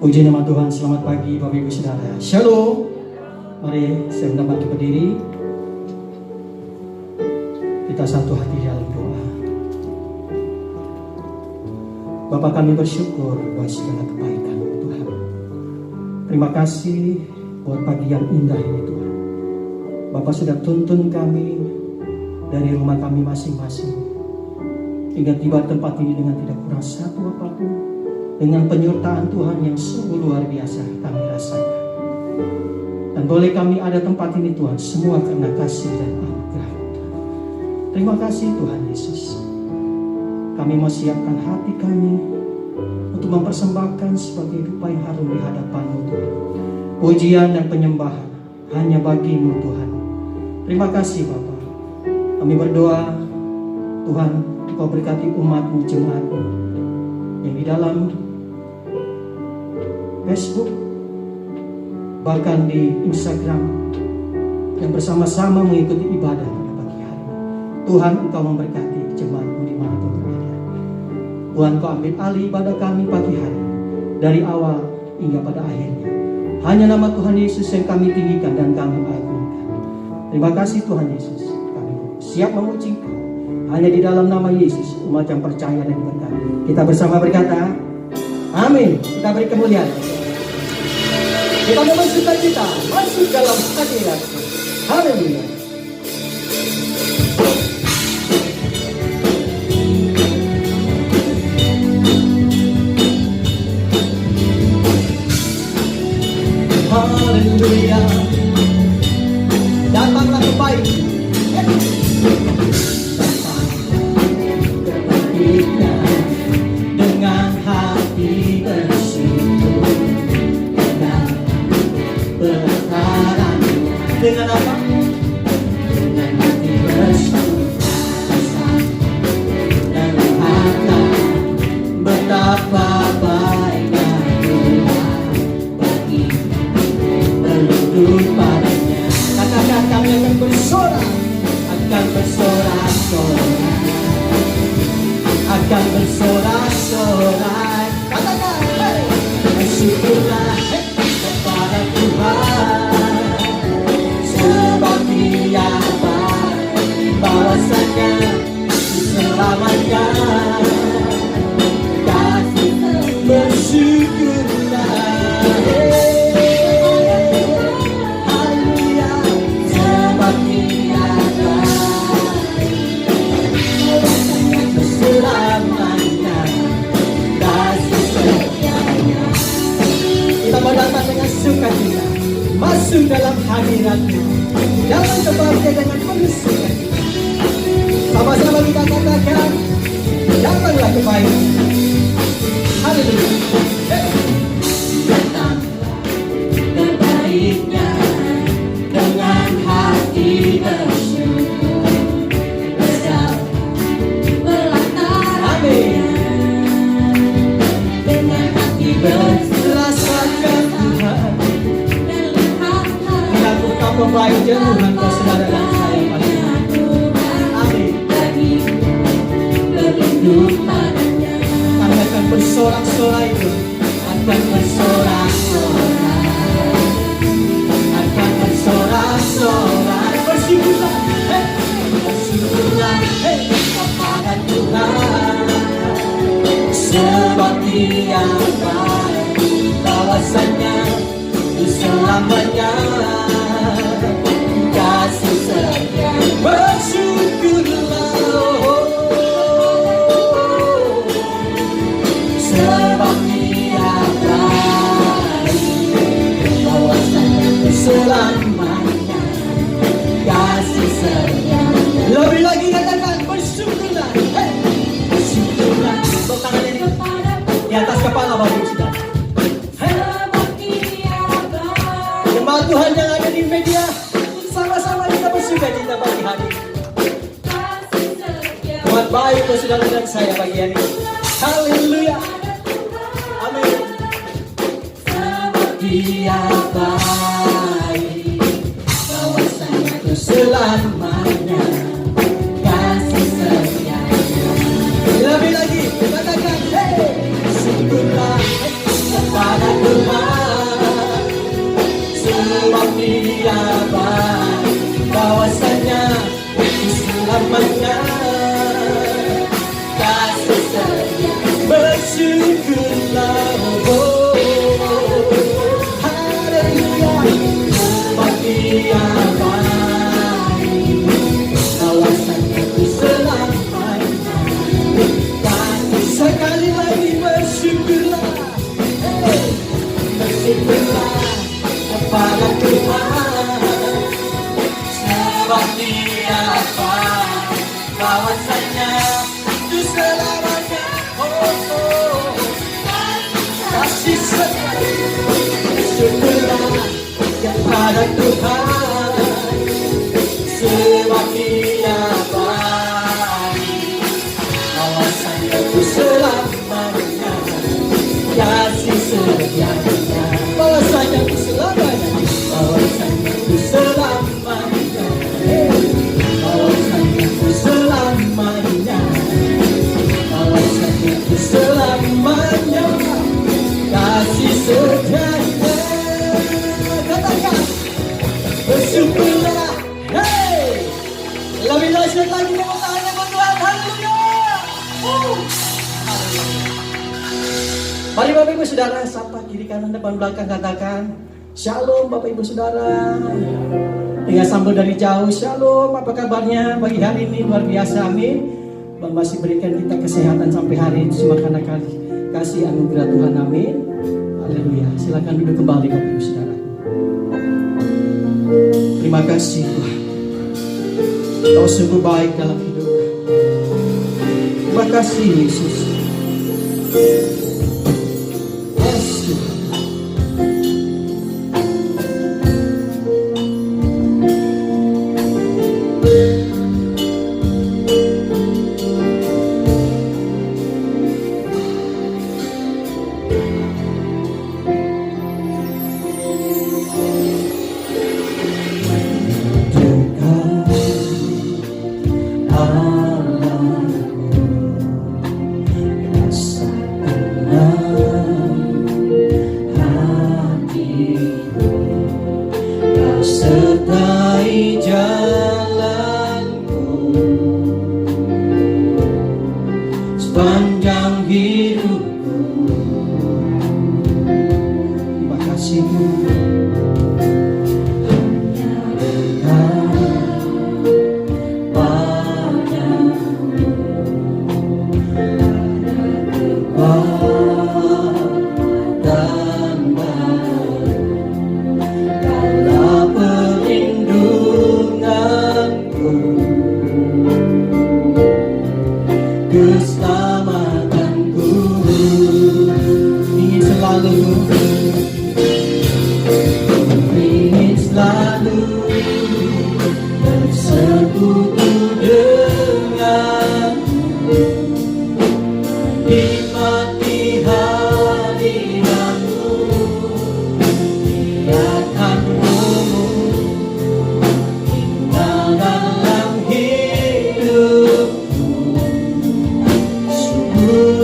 Puji nama Tuhan, selamat pagi Bapak Ibu Saudara. Shalom. Mari saya undang bangkit berdiri. Kita satu hati dalam doa. Bapa, kami bersyukur buat segala kebaikan Tuhan. Terima kasih buat pagi yang indah ini Tuhan. Bapa sudah tuntun kami dari rumah kami masing-masing hingga tiba tempat ini dengan tidak kurang satu apapun, dengan penyertaan Tuhan yang sungguh luar biasa kami rasakan. Dan boleh kami ada tempat ini Tuhan, semua karena kasih dan anugerah Tuhan. Terima kasih Tuhan Yesus. Kami mau siapkan hati kami untuk mempersembahkan sebagai dupa yang harum di hadapan-Mu Tuhan. Pujian dan penyembahan hanya bagi-Mu Tuhan. Terima kasih Bapa. Kami berdoa Tuhan, Engkau berkati umat-Mu, jemaat-Mu yang di dalam Facebook, bahkan di Instagram, yang bersama-sama mengikuti ibadah pada pagi hari. Tuhan, Engkau memberkati jemaat-Mu dimanapun berada. Tuhan, Engkau ambil alih ibadah kami pagi hari, dari awal hingga pada akhirnya. Hanya nama Tuhan Yesus yang kami tinggikan dan kami agungkan. Terima kasih Tuhan Yesus. Kami siap memuji Engkau. Hanya di dalam nama Yesus, umat yang percaya dan diberkati. Kita bersama berkata, amin. Kita beri kemuliaan. Kita memasukkan kita masuk dalam hadirat. Haleluya. Haleluya. Datanglah kebaik. Dengan hati bersyukur dan berharap. Dengan apa? Dengan hati bersyukur dan berharap. Betapa baiknya Tuhan bagi berlindung padanya. Katakan kami akan bersorak, akan bersorak-sorak, akan bersorak-sorak. Katakan, hey, bersyukurlah kepada Tuhan, sebab Dia baik, bahwasanya diselamatkan. Kasih bersyukurlah, haleluya, sebab Dia baik, bahwasanya diselamatkan. Kasih setianya. Kita mau datang dengan sukacita, masuk dalam hadirat-Mu, dalam kebahagiaan dengan penuh sukacita. Sama-sama kita katakan, datanglah kebaikan. Haleluya. Datanglah kebaiknya dengan hati bersyukur, berlakar. Amin. Dengan hati berserahkan Tuhan. Dilakukan pembaikan Tuhan kau saudara dan saya pagi hari. Amin. Berlindung padanya. Kami akan bersorak-sorai itu, akan bersorak-sorai, akan bersorak-sorai. Bersyukurlah, hey, bersyukurlah, hey, kepada Tuhan, sebab Dia baik, bahwasanya diselamatnya. Kasih setia, bersyukurlah, sebab Dia baik, bahwasanya diselamatnya. Kasih setia. Lebih lagi katakan bersyukurlah, hey, bersyukurlah. Bawa tangan ini di atas kepala Bapak Ibu Saudara. Jemaat Tuhan yang ada di media, sama-sama kita bersukacita pagi hari. Buat baik buat saudara dan saya pagi hari. Haleluya. Amin. Dia baik, bahwasanya selamanya. Kasih setia. Lebih lagi, katakan, hey, syukurlah kepada Tuhan. sebab Dia baik, bahwasanya selamanya kasih setia. Bersyukurlah, oh, haleluya, sebab Dia baik, bahwasanya selamanya kasih. Sekali lagi bersyukurlah, bersyukurlah kepada Tuhan, sebab Dia baik, bahwasanya itu selamanya. Oh, kasih setia. Bersyukurlah kepada Tuhan, sebab Dia baik, bahwasanya itu selamanya kasih setianya. Bahwasanya itu selamanya, bahwasanya itu selamanya, bahwasanya itu selamanya, bahwasanya itu selamanya kasih setianya. Katakan bersyukurlah. Hey, lebih dahsyat lagi tepuk tangannya buat Tuhan. Haleluya. Mari Bapak Ibu Saudara, sapa kiri kanan depan belakang, katakan Shalom Bapak Ibu Saudara. Dengan sambut dari jauh, Shalom, apa kabarnya pagi hari ini? Luar biasa, amin. Bang masih berikan kita kesehatan sampai hari ini, cuma karena kasih anugerah Tuhan, amin. Haleluya. Silakan duduk kembali Bapak Ibu Saudara. Terima kasih Tuhan, Kau sungguh baik dalam hidup. Terima kasih Yesus. Sertai jalanku sepanjang hidupku. Terima kasih keselamatanku, ingin selalu bersekutu denganmu, nikmati hadiratmu, lihatkanmu tinggal dalam hidupku.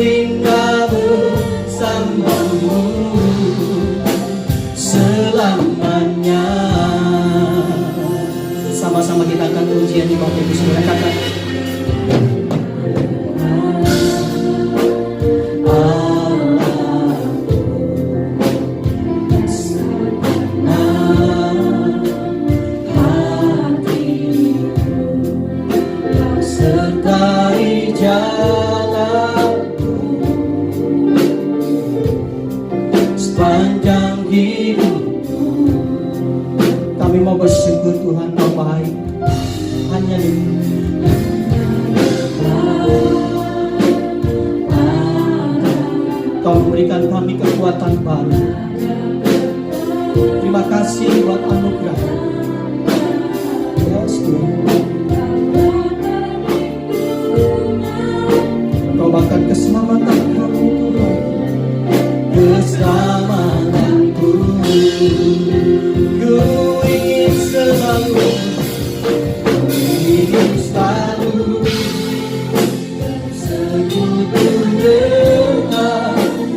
Indah bersamamu selamanya. Sama-sama kita akan ujian di Bapak Ibu Saudara, katakan sertai jalanku sepanjang hidupku. Kami mau bersyukur Tuhan, Kau baik. Hanya Kau memberikan kami kekuatan baru. Terima kasih buat anugerah. Yes, Tuhan. Kau bahkan keselamatan kami Tuhan, keselamatanku. Ku ingin selalu bersekutu denganmu,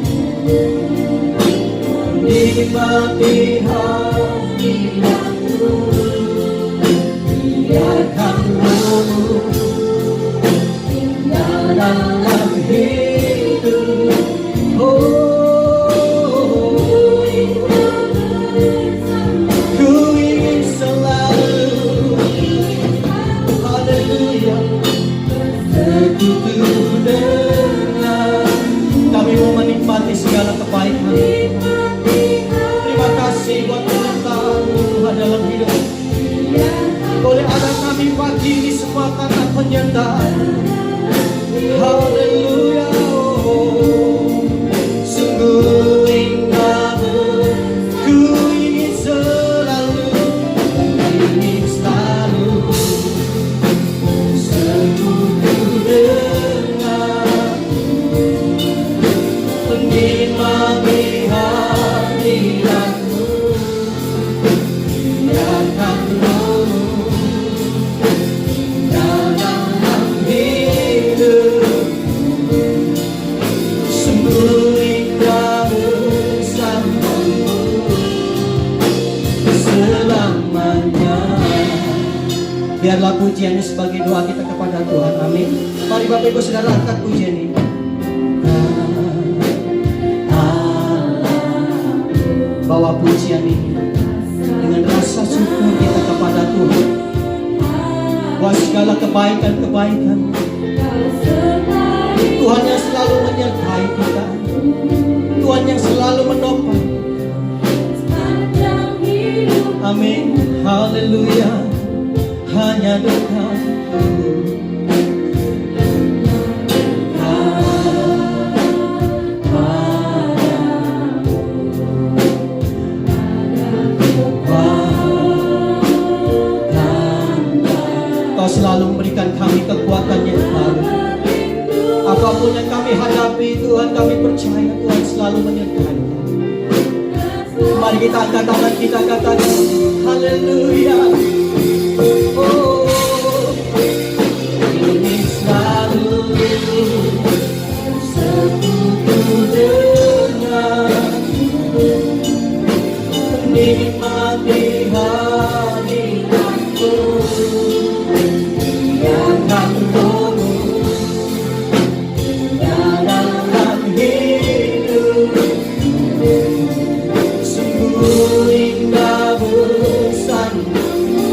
nikmati hadiratmu, makanan penyertaan. Haleluya, oh, sungguh indahmu, ku ingin selalu sekutu denganmu, menikmati hadiratmu, biarkan rohmu dalam hidupku, sungguh indah bersamamu selamanya. Biarlah pujian ini sebagai doa kita kepada Tuhan. Amin. Mari Bapak Ibu Saudara angkat pujian ini. Bawa pujian ini dengan rasa syukur kita kepada Tuhan. Buat segala kebaikan-kebaikan Tuhan yang selalu menyertai kita, Tuhan yang selalu menopang. Amin. Haleluya. Hanya dekatmu, Kau selalu memberikan kami kekuatan yang baru. Apapun yang kami hadapi, Tuhan, kami percaya Tuhan selalu menyertai. Mari kita angkat tangan kita, katakan haleluya. Oh, ini selalu sekutu denganmu, menikmati hadiratmu, biarkan rohmu dalam hidupku, sungguh indah bersamamu,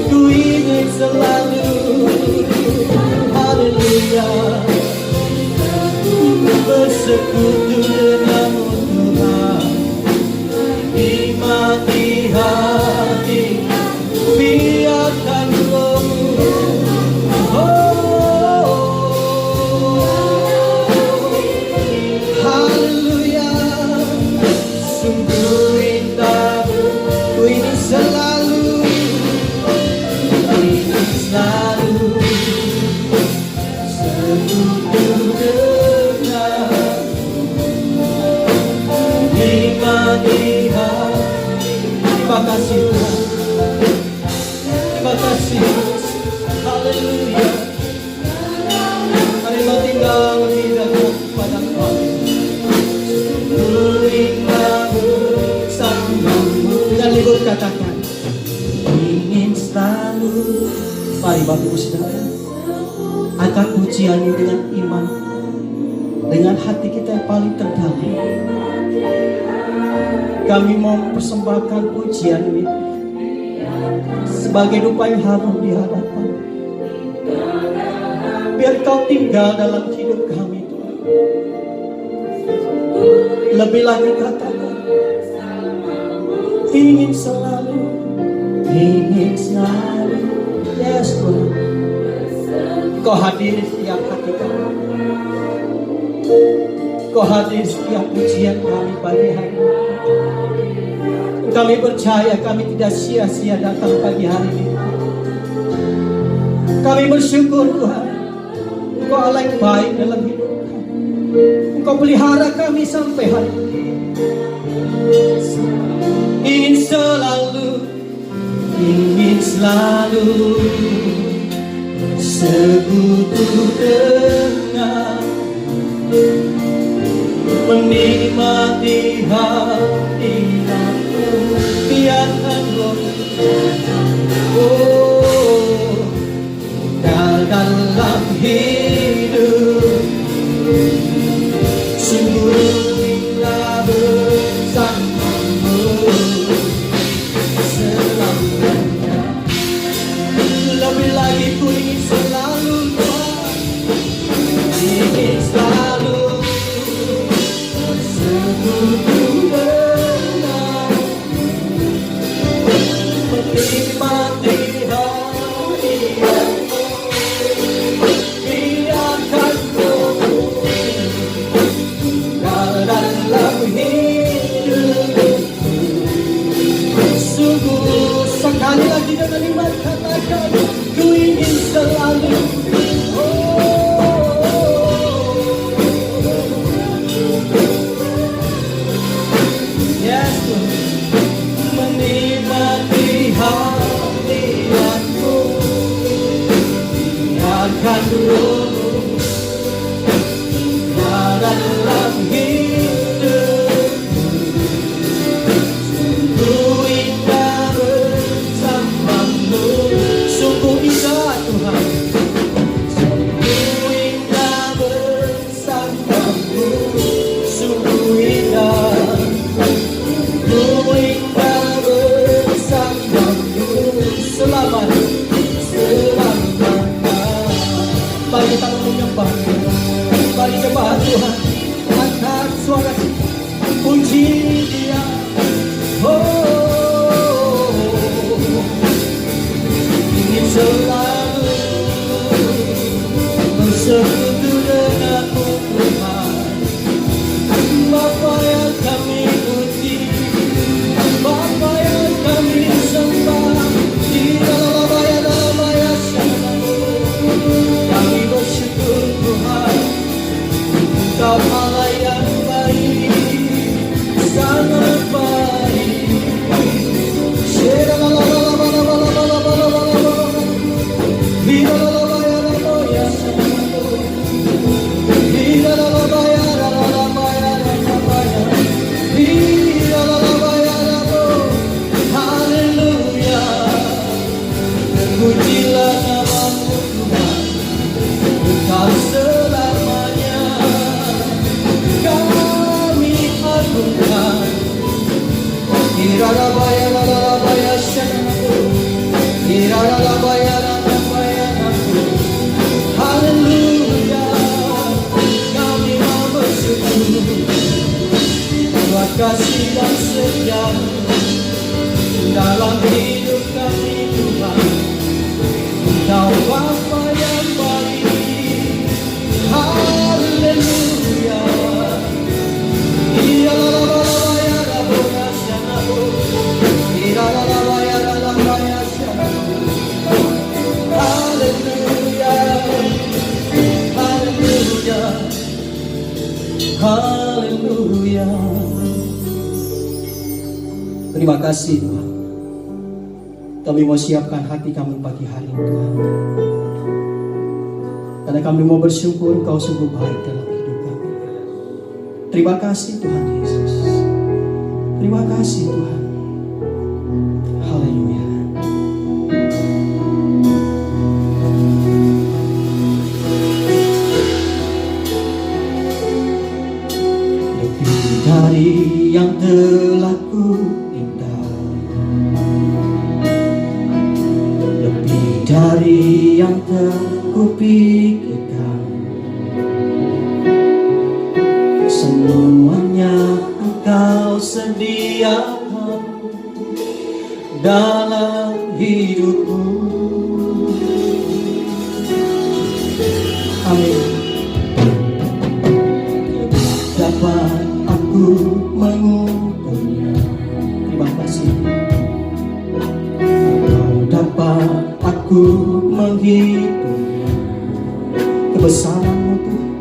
ku ingin selalu. Haleluya, bersekutu denganmu Tuhan, nikmati hati, biarkan rohmu. Haleluya, sungguh indah, ku ingin selalu, sekutu denganmu, nikmati hati. Terima kasih Tuhan, terima kasih. Haleluya. Mari mau tinggal di dalam pada Tuhan. Sungguh indah bersamamu. Dengan libur katakan ingin selalu. Mari Bapak Ibu Saudara angkat pujian ini dengan iman, dengan hati kita yang paling terdalam. Kami mau mempersembahkan pujian ini sebagai dupa yang harum di hadapan. Biar Kau tinggal dalam hidup kami Tuhan. Lebih lagi katakan ingin selalu, ingin selalu. Yes Tuhan, Kau hadir di setiap hati kami, Kau hadir di setiap pujian kami pagi hari ini. Kami percaya kami tidak sia-sia datang pagi hari ini. Kami bersyukur Tuhan, Engkau Allah yang baik dalam hidup kami. Engkau pelihara kami sampai hari ini. Ingin selalu, ingin selalu sekutu denganmu, menikmati hadiratmu, biarkan rohmu dalam hidup, sungguh indah bersamamu selamanya. Lebih lagi ku ingin selalu Tuhan, ingin selalu sekutu denganmu, menikmati hadiratmu, roh dalam hidupku. Sungguh indah bersamamu. Sungguh indah Tuhan. Sungguh indah bersamamu. Sungguh indah. Sungguh indah bersamamu. Selamanya. Bagi kita menyembah, bagi sembah Tuhan, angkat suara puji Dia. Oh, ingin selalu bersekutu denganmu Tuhan. Bapa yang kami puji, Bapa yang kami sembah, di dalam dalam kami bersyukur Tuhan, Engkau Allah yang baik, sangat baik. Haleluya, pujilah namamu Tuhan, Engkau selamanya kami agungkan. Irarabaya rarabaya syanaku, irarabaya rarabaya naku. Haleluya, kami mau bersyukur. Terima kasih dan setia dalam hidup kami Tuhan. Engkau Bapa yang baik. Haleluya. Haleluya. Haleluya. Terima kasih Tuhan. Kami mau siapkan hati kami pagi hari ini Tuhan. Karena kami mau bersyukur Engkau sungguh baik dalam hidup kami. Terima kasih Tuhan Yesus. Terima kasih Tuhan. Haleluya. Lebih dari yang telah ku minta, lebih dari yang telah ku pikirkan, semuanya Engkau sediakan dalam hidupku. Amin. Dapat aku mengukurnya. Terima kasih. Kau dapat aku menghitungnya. Kebesaran-Mu Tuhan,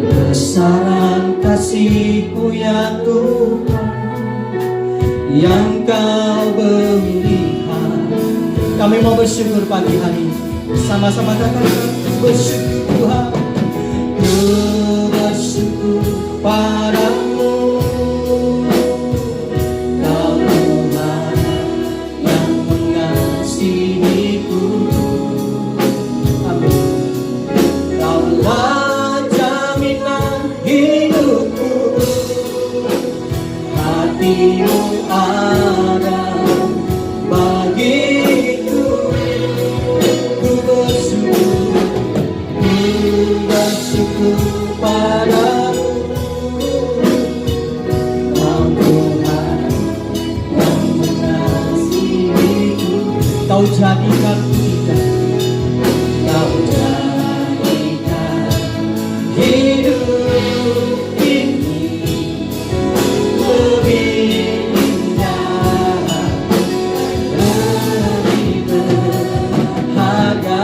kebesaran kasih-Mu ya Tuhan, yang Kau berikan. Kami mau bersyukur pagi hari ini. Sama-sama katakan bersyukur Tuhan. Ku bersyukur padamu, Kau Tuhan yang mengasihiku. Amin. Kaulah jaminan hidupku, hati-Mu ada bagiku. Ku bersyukur padamu, Kau Tuhan yang mengasihiku. Kau jadikan kita, Kau jadikan hidup ini lebih indah, lebih berharga.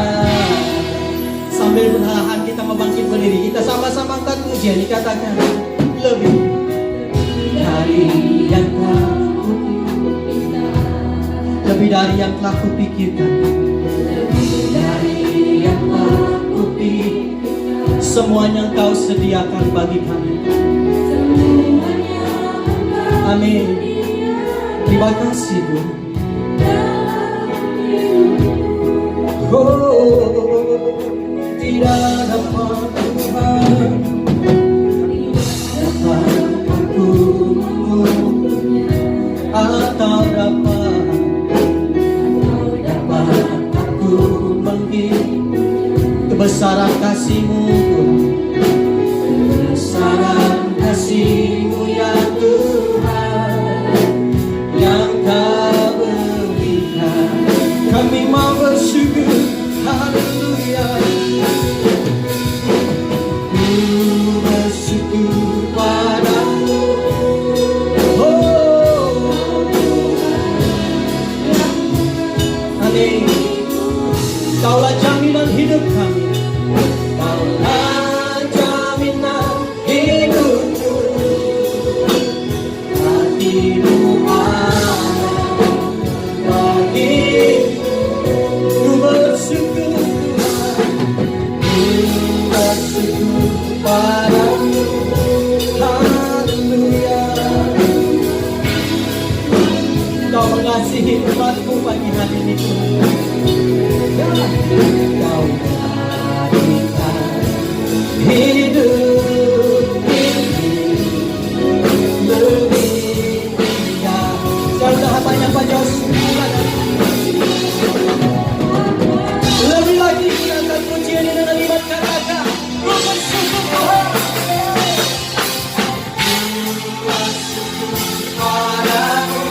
Sambil bertahan kita membangkit berdiri, kita sama-sama angkat pujian, dikatakan lebih dari yang telah lebih dari yang telah kupikirkan, lebih dari yang telah kupikirkan. semuanya Engkau sediakan bagi kami. Amin. Terima kasih Tuhan. Oh, tidak dapat Tuhan dapat aku atau dapat aku menghitung kebesaran kasih-Mu Tuhan, kebesaran kasih-Mu ya Tuhan yang Kau berikan. Kami mau bersyukur, haleluya. Ku bersyukur padamu, oh amin. Kaulah jaminan hidup kami, Kaulah jaminan hidupku. Hati-Mu ada bagiku. Ku bersyukur Tuhan, ku bersyukur padamu, haleluya. Kau mengasihi umat-Mu pagi hari ini Tuhan. Kau berikan hidup ini lebih indah. Jangan banyak-banyak syukur. Lebih lagi angkat pujian ini dan libat katakan, ku bersyukur Tuhan. Ku bersyukur padamu,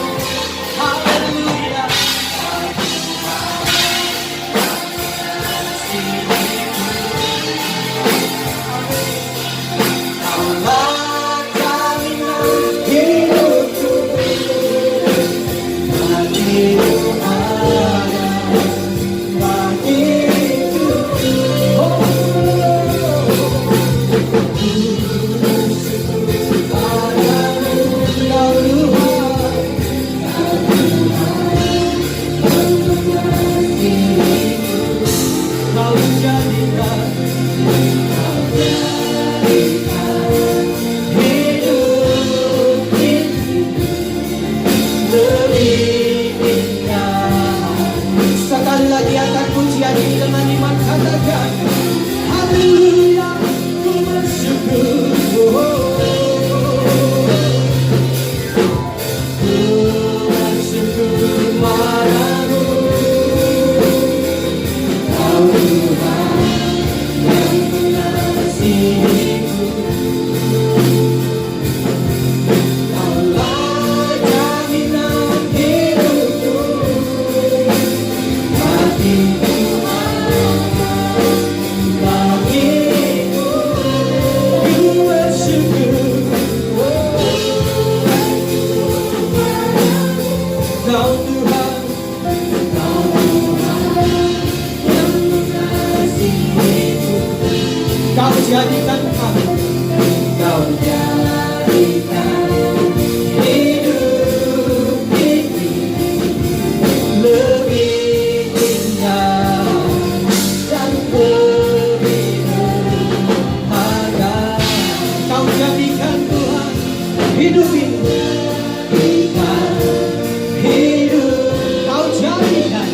haleluya. Kaulah jaminan hidupku, hati-Mu ada bagiku. Oh, ku bersyukur padamu, Kau Tuhan, Kau mengasihiku. Kau jadikan hidup ini lebih indah. Sekali lagi angkat pujian ini dengan iman, katakan haleluya. Ku bersyukur, ku bersyukur padamu, Kau Tuhan yang mengasihiku. Kaulah jaminan hidupku, hati-Mu ada bagiku. Ku bersyukur, Kau Tuhan, Kau Tuhan yang mengasihiku. Kau jadikan kami, Kau jadikan hidup ini lebih indah dan lebih berharga. Kau jadikan Tuhan hidup ini, jadikan hidup. Kau jadikan,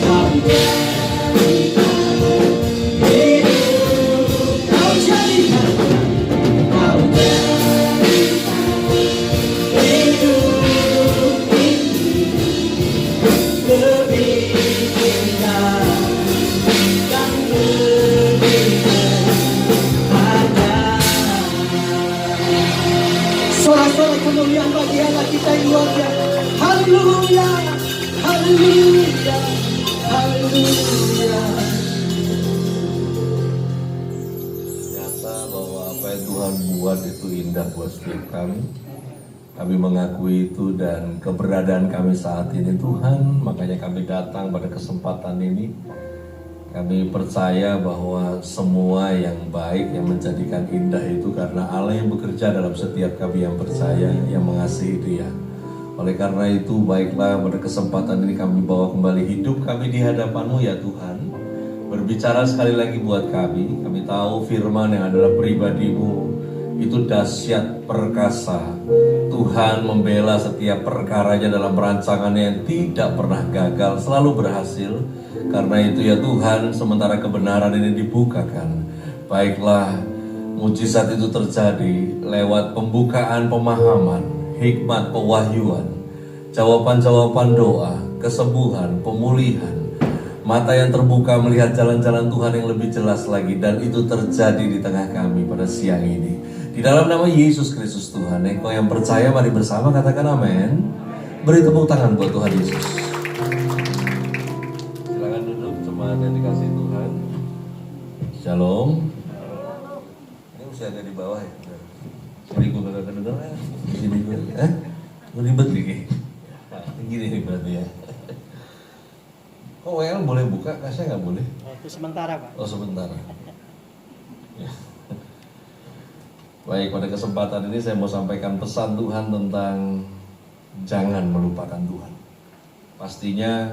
Kau jadikan hidup. Kau jadikan, Kau jadikan hidup ini lebih indah dan lebih berharga. Sorak-sorak kemuliaan bagi Allah kita yang luar biasa. Haleluya, haleluya, haleluya. Nyata bahwa apa yang Tuhan buat itu indah buat setiap kami. Kami mengakui itu dan keberadaan kami saat ini Tuhan, makanya kami datang pada kesempatan ini. Kami percaya bahwa semua yang baik, yang menjadikan indah itu karena Allah yang bekerja dalam setiap kami yang percaya, yang mengasihi Dia. Oleh karena itu, baiklah pada kesempatan ini kami bawa kembali hidup kami di hadapan-Mu ya Tuhan. berbicara sekali lagi buat kami. Kami tahu firman yang adalah pribadi-Mu itu dahsyat perkasa. Tuhan membela setiap perkaranya dalam rancangannya yang tidak pernah gagal, selalu berhasil. Karena itu ya Tuhan, sementara kebenaran ini dibukakan, baiklah mujizat itu terjadi lewat pembukaan pemahaman, hikmat pewahyuan, jawaban-jawaban doa, kesembuhan, pemulihan, mata yang terbuka melihat jalan-jalan Tuhan yang lebih jelas lagi. Dan itu terjadi di tengah kami pada siang ini. Di dalam nama Yesus Kristus Tuhan, engkau yang percaya mari bersama katakan amin. Beri tepuk tangan buat Tuhan Yesus. Silakan duduk jemaat yang dikasihi Tuhan. Shalom. Ini mesti agak di bawah ya. Sini gue gak kedengar ya. Sini gue. Ribet nih. Nah, gini nih berarti ya. Kok WL boleh buka, kasnya nggak boleh? Itu sementara, Pak. Oh sementara. Ya. Baik, pada kesempatan ini saya mau sampaikan pesan Tuhan tentang jangan melupakan Tuhan. Pastinya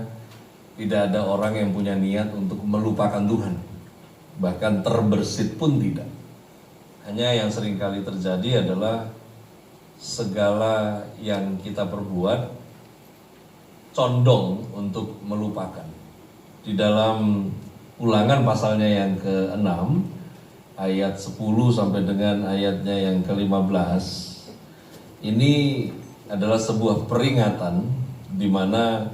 tidak ada orang yang punya niat untuk melupakan Tuhan. Bahkan terbersit pun tidak. Hanya yang seringkali terjadi adalah segala yang kita perbuat condong untuk melupakan. Di dalam Ulangan pasalnya yang ke-6 ayat 10 sampai dengan ayatnya yang ke-15, ini adalah sebuah peringatan di mana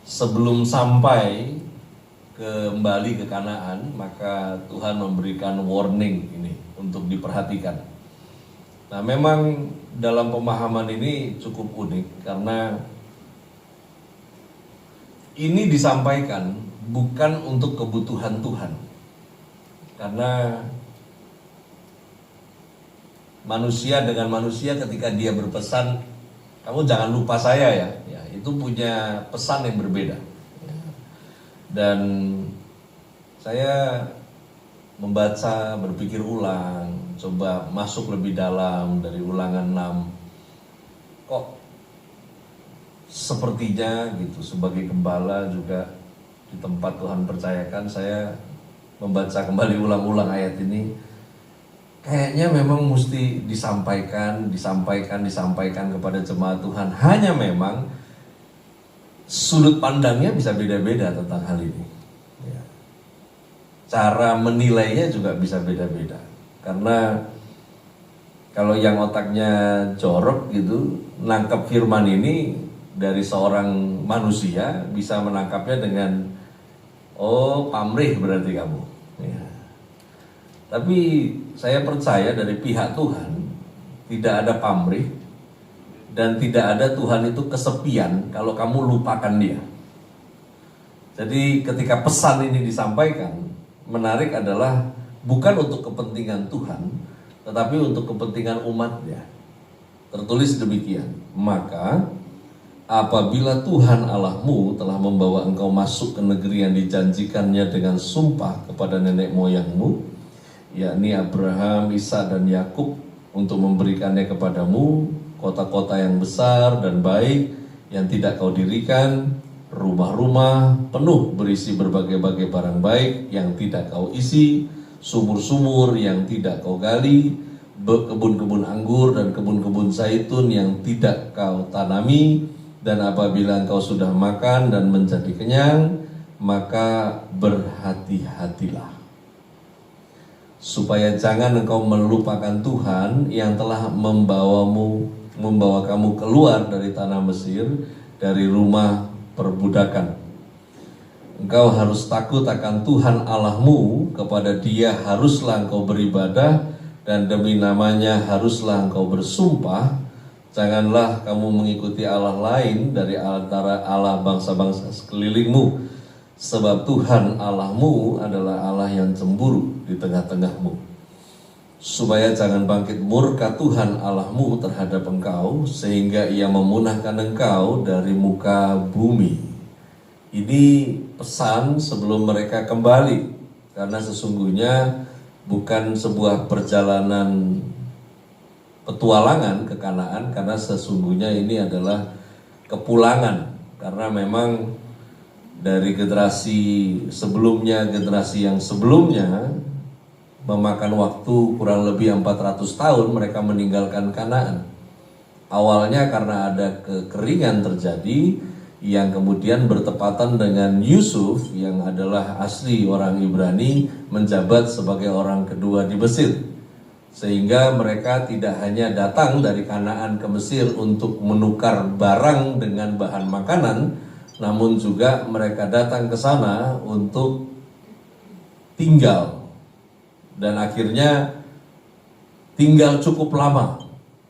sebelum sampai kembali ke Kanaan, maka Tuhan memberikan warning ini untuk diperhatikan. Nah, memang dalam pemahaman ini cukup unik karena ini disampaikan bukan untuk kebutuhan Tuhan. Karena manusia dengan manusia ketika dia berpesan, kamu jangan lupa saya ya, itu punya pesan yang berbeda. Dan saya membaca, berpikir ulang, coba masuk lebih dalam dari Ulangan 6. Kok sepertinya gitu, sebagai gembala juga di tempat Tuhan percayakan, saya membaca kembali ulang-ulang ayat ini. Kayaknya memang mesti disampaikan kepada jemaat Tuhan. Hanya memang sudut pandangnya bisa beda-beda tentang hal ini. Ya. Cara menilainya juga bisa beda-beda. Karena kalau yang otaknya jorok gitu, nangkep firman ini dari seorang manusia bisa menangkapnya dengan oh pamrih berarti kamu. Ya. Tapi saya percaya dari pihak Tuhan tidak ada pamrih dan tidak ada Tuhan itu kesepian kalau kamu lupakan dia. Jadi ketika pesan ini disampaikan, menarik adalah bukan untuk kepentingan Tuhan, tetapi untuk kepentingan umatnya. Tertulis demikian, maka apabila Tuhan Allahmu telah membawa engkau masuk ke negeri yang dijanjikannya dengan sumpah kepada nenek moyangmu, yakni Abraham, Ishak dan Yakub, untuk memberikannya kepadamu kota-kota yang besar dan baik yang tidak kau dirikan, rumah-rumah penuh berisi berbagai-bagai barang baik yang tidak kau isi, sumur-sumur yang tidak kau gali, kebun-kebun anggur dan kebun-kebun zaitun yang tidak kau tanami. Dan apabila engkau sudah makan dan menjadi kenyang, maka berhati-hatilah supaya jangan engkau melupakan Tuhan yang telah membawa kamu keluar dari tanah Mesir, dari rumah perbudakan. Engkau harus takut akan Tuhan Allahmu, kepada Dia haruslah engkau beribadah, dan demi namanya haruslah engkau bersumpah. Janganlah kamu mengikuti Allah lain dari antara Allah bangsa-bangsa sekelilingmu, sebab Tuhan Allahmu adalah Allah yang cemburu di tengah-tengahmu. Supaya jangan bangkit murka Tuhan Allahmu terhadap engkau, sehingga Ia memunahkan engkau dari muka bumi. Ini pesan sebelum mereka kembali, karena sesungguhnya bukan sebuah perjalanan petualangan ke Kanaan, karena sesungguhnya ini adalah kepulangan. Karena memang dari generasi sebelumnya, generasi yang sebelumnya, memakan waktu kurang lebih 400 tahun mereka meninggalkan Kanaan. Awalnya karena ada kekeringan terjadi yang kemudian bertepatan dengan Yusuf yang adalah asli orang Ibrani menjabat sebagai orang kedua di Mesir. Sehingga mereka tidak hanya datang dari Kanaan ke Mesir untuk menukar barang dengan bahan makanan, namun juga mereka datang ke sana untuk tinggal. Dan akhirnya tinggal cukup lama.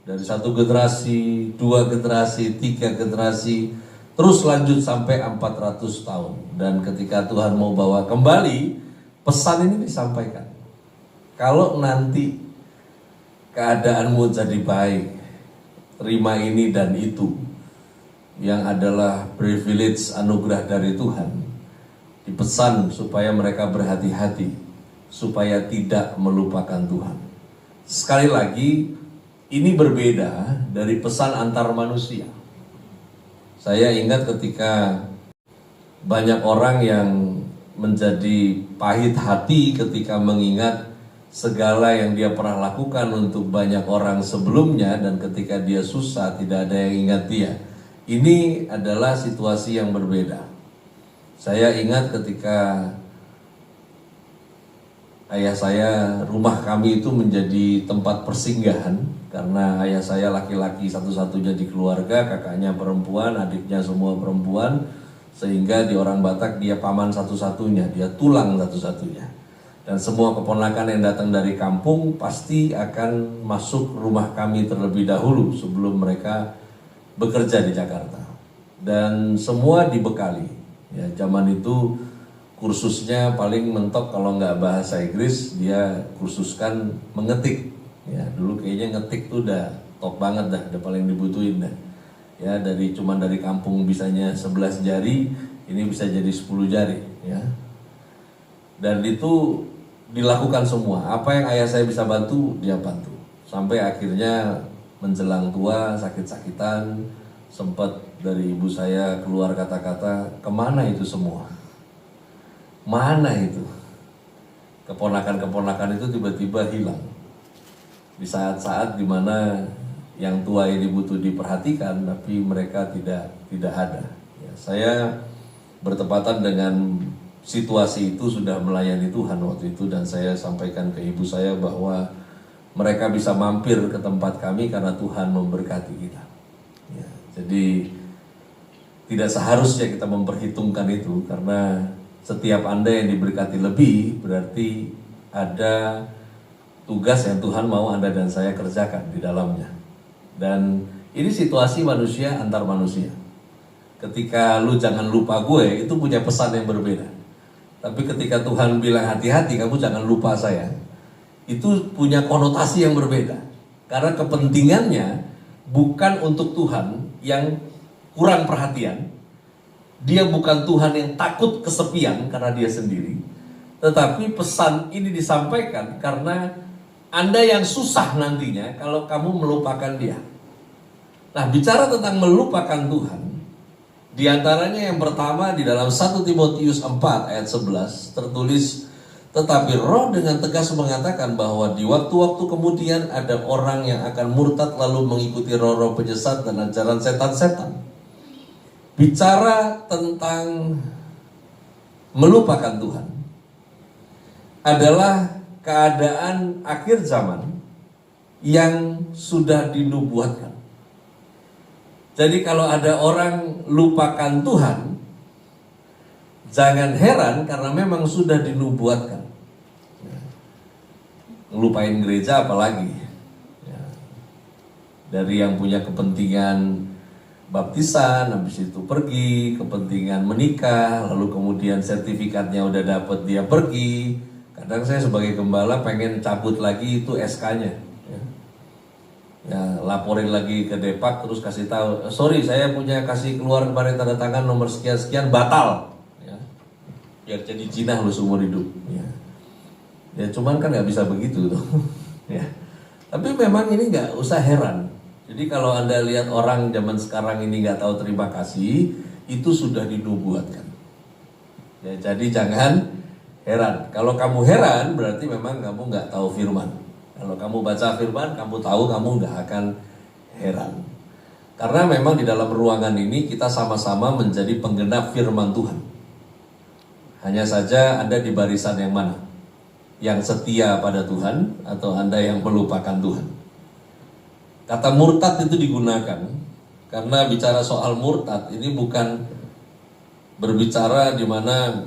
Dari satu generasi, dua generasi, tiga generasi, terus lanjut sampai 400 tahun. Dan ketika Tuhan mau bawa kembali, pesan ini disampaikan. Kalau nanti keadaanmu jadi baik, terima ini dan itu, yang adalah privilege anugerah dari Tuhan. Dipesan supaya mereka berhati-hati, supaya tidak melupakan Tuhan. Sekali lagi, ini berbeda dari pesan antar manusia. Saya ingat ketika banyak orang yang menjadi pahit hati ketika mengingat segala yang dia pernah lakukan untuk banyak orang sebelumnya, dan ketika dia susah tidak ada yang ingat dia. Ini adalah situasi yang berbeda. Saya ingat ketika ayah saya, rumah kami itu menjadi tempat persinggahan karena ayah saya laki-laki satu-satunya di keluarga, kakaknya perempuan, adiknya semua perempuan, sehingga di orang Batak dia paman satu-satunya, dia tulang satu-satunya. Dan semua keponakan yang datang dari kampung pasti akan masuk rumah kami terlebih dahulu sebelum mereka bekerja di Jakarta. Dan semua dibekali. Ya, zaman itu kursusnya paling mentok kalau nggak bahasa Inggris, dia kursuskan mengetik. Ya, dulu kayaknya ngetik tuh udah top banget dah, udah paling dibutuhin dah. Ya, cuman dari kampung bisanya 11 jari, ini bisa jadi 10 jari, ya. Dan itu dilakukan semua. Apa yang ayah saya bisa bantu, dia bantu. Sampai akhirnya menjelang tua, sakit-sakitan, sempat dari ibu saya keluar kata-kata, kemana itu semua? Mana itu? Keponakan-keponakan itu tiba-tiba hilang. Di saat-saat dimana yang tua ini butuh diperhatikan, tapi mereka tidak ada. Ya, saya bertepatan dengan situasi itu sudah melayani Tuhan waktu itu, dan saya sampaikan ke ibu saya bahwa mereka bisa mampir ke tempat kami karena Tuhan memberkati kita. Ya, jadi tidak seharusnya kita memperhitungkan itu, karena setiap Anda yang diberkati lebih berarti ada tugas yang Tuhan mau Anda dan saya kerjakan di dalamnya. Dan ini situasi manusia antar manusia. Ketika lu jangan lupa gue, itu punya pesan yang berbeda. Tapi ketika Tuhan bilang hati-hati, kamu jangan lupa saya, itu punya konotasi yang berbeda. Karena kepentingannya bukan untuk Tuhan yang kurang perhatian. Dia bukan Tuhan yang takut kesepian karena dia sendiri. Tetapi pesan ini disampaikan karena Anda yang susah nantinya kalau kamu melupakan dia. Nah, bicara tentang melupakan Tuhan, di antaranya yang pertama di dalam 1 Timotius 4 ayat 11 tertulis, tetapi Roh dengan tegas mengatakan bahwa di waktu-waktu kemudian ada orang yang akan murtad lalu mengikuti roh-roh penyesat dan ajaran setan-setan. Bicara tentang melupakan Tuhan adalah keadaan akhir zaman yang sudah dinubuatkan. Jadi kalau ada orang lupakan Tuhan, jangan heran karena memang sudah dinubuatkan. Ngelupain gereja apalagi. Dari yang punya kepentingan baptisan, habis itu pergi, kepentingan menikah, lalu kemudian sertifikatnya udah dapet dia pergi. Kadang saya sebagai gembala pengen cabut lagi itu SK-nya. Ya, laporin lagi ke Depak terus kasih tahu, sorry saya punya kasih keluar kemarin tanda tangan nomor sekian-sekian batal. Ya. Biar jadi jinah lu seumur hidup. Ya cuman kan nggak bisa begitu tuh. Ya. Tapi memang ini nggak usah heran. Jadi kalau Anda lihat orang zaman sekarang ini nggak tahu terima kasih, itu sudah dinubuatkan. Ya, jadi jangan heran. Kalau kamu heran berarti memang kamu nggak tahu firman. Kalau kamu baca firman, kamu tahu, kamu nggak akan heran. Karena memang di dalam ruangan ini kita sama-sama menjadi penggenap firman Tuhan. Hanya saja Anda di barisan yang mana? Yang setia pada Tuhan atau Anda yang melupakan Tuhan? Kata murtad itu digunakan karena bicara soal murtad ini bukan berbicara di mana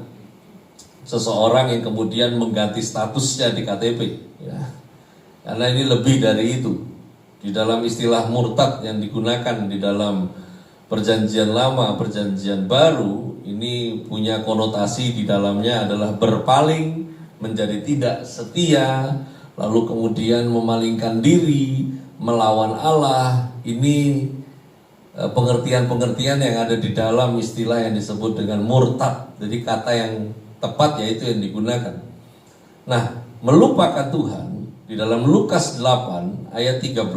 seseorang yang kemudian mengganti statusnya di KTP, ya. Karena ini lebih dari itu. Di dalam istilah murtad yang digunakan di dalam Perjanjian Lama, Perjanjian Baru, ini punya konotasi di dalamnya adalah berpaling, menjadi tidak setia, lalu kemudian memalingkan diri, melawan Allah. Ini pengertian-pengertian yang ada di dalam istilah yang disebut dengan murtad. Jadi kata yang tepat yaitu yang digunakan. Nah, melupakan Tuhan di dalam Lukas 8 ayat 13,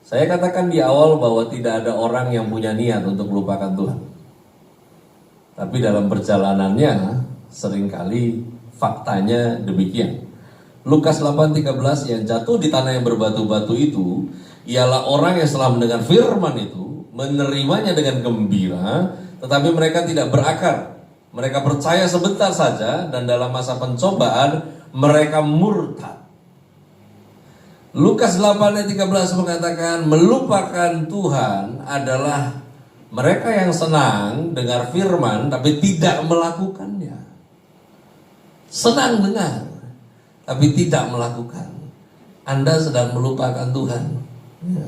saya katakan di awal bahwa tidak ada orang yang punya niat untuk melupakan Tuhan. Tapi dalam perjalanannya seringkali faktanya demikian. Lukas 8:13, yang jatuh di tanah yang berbatu-batu itu ialah orang yang setelah mendengar firman itu menerimanya dengan gembira, tetapi mereka tidak berakar. Mereka percaya sebentar saja dan dalam masa pencobaan mereka murtad. Lukas 8:13 mengatakan melupakan Tuhan adalah mereka yang senang dengar firman tapi tidak melakukannya. Senang dengar tapi tidak melakukan. Anda sedang melupakan Tuhan. Ya.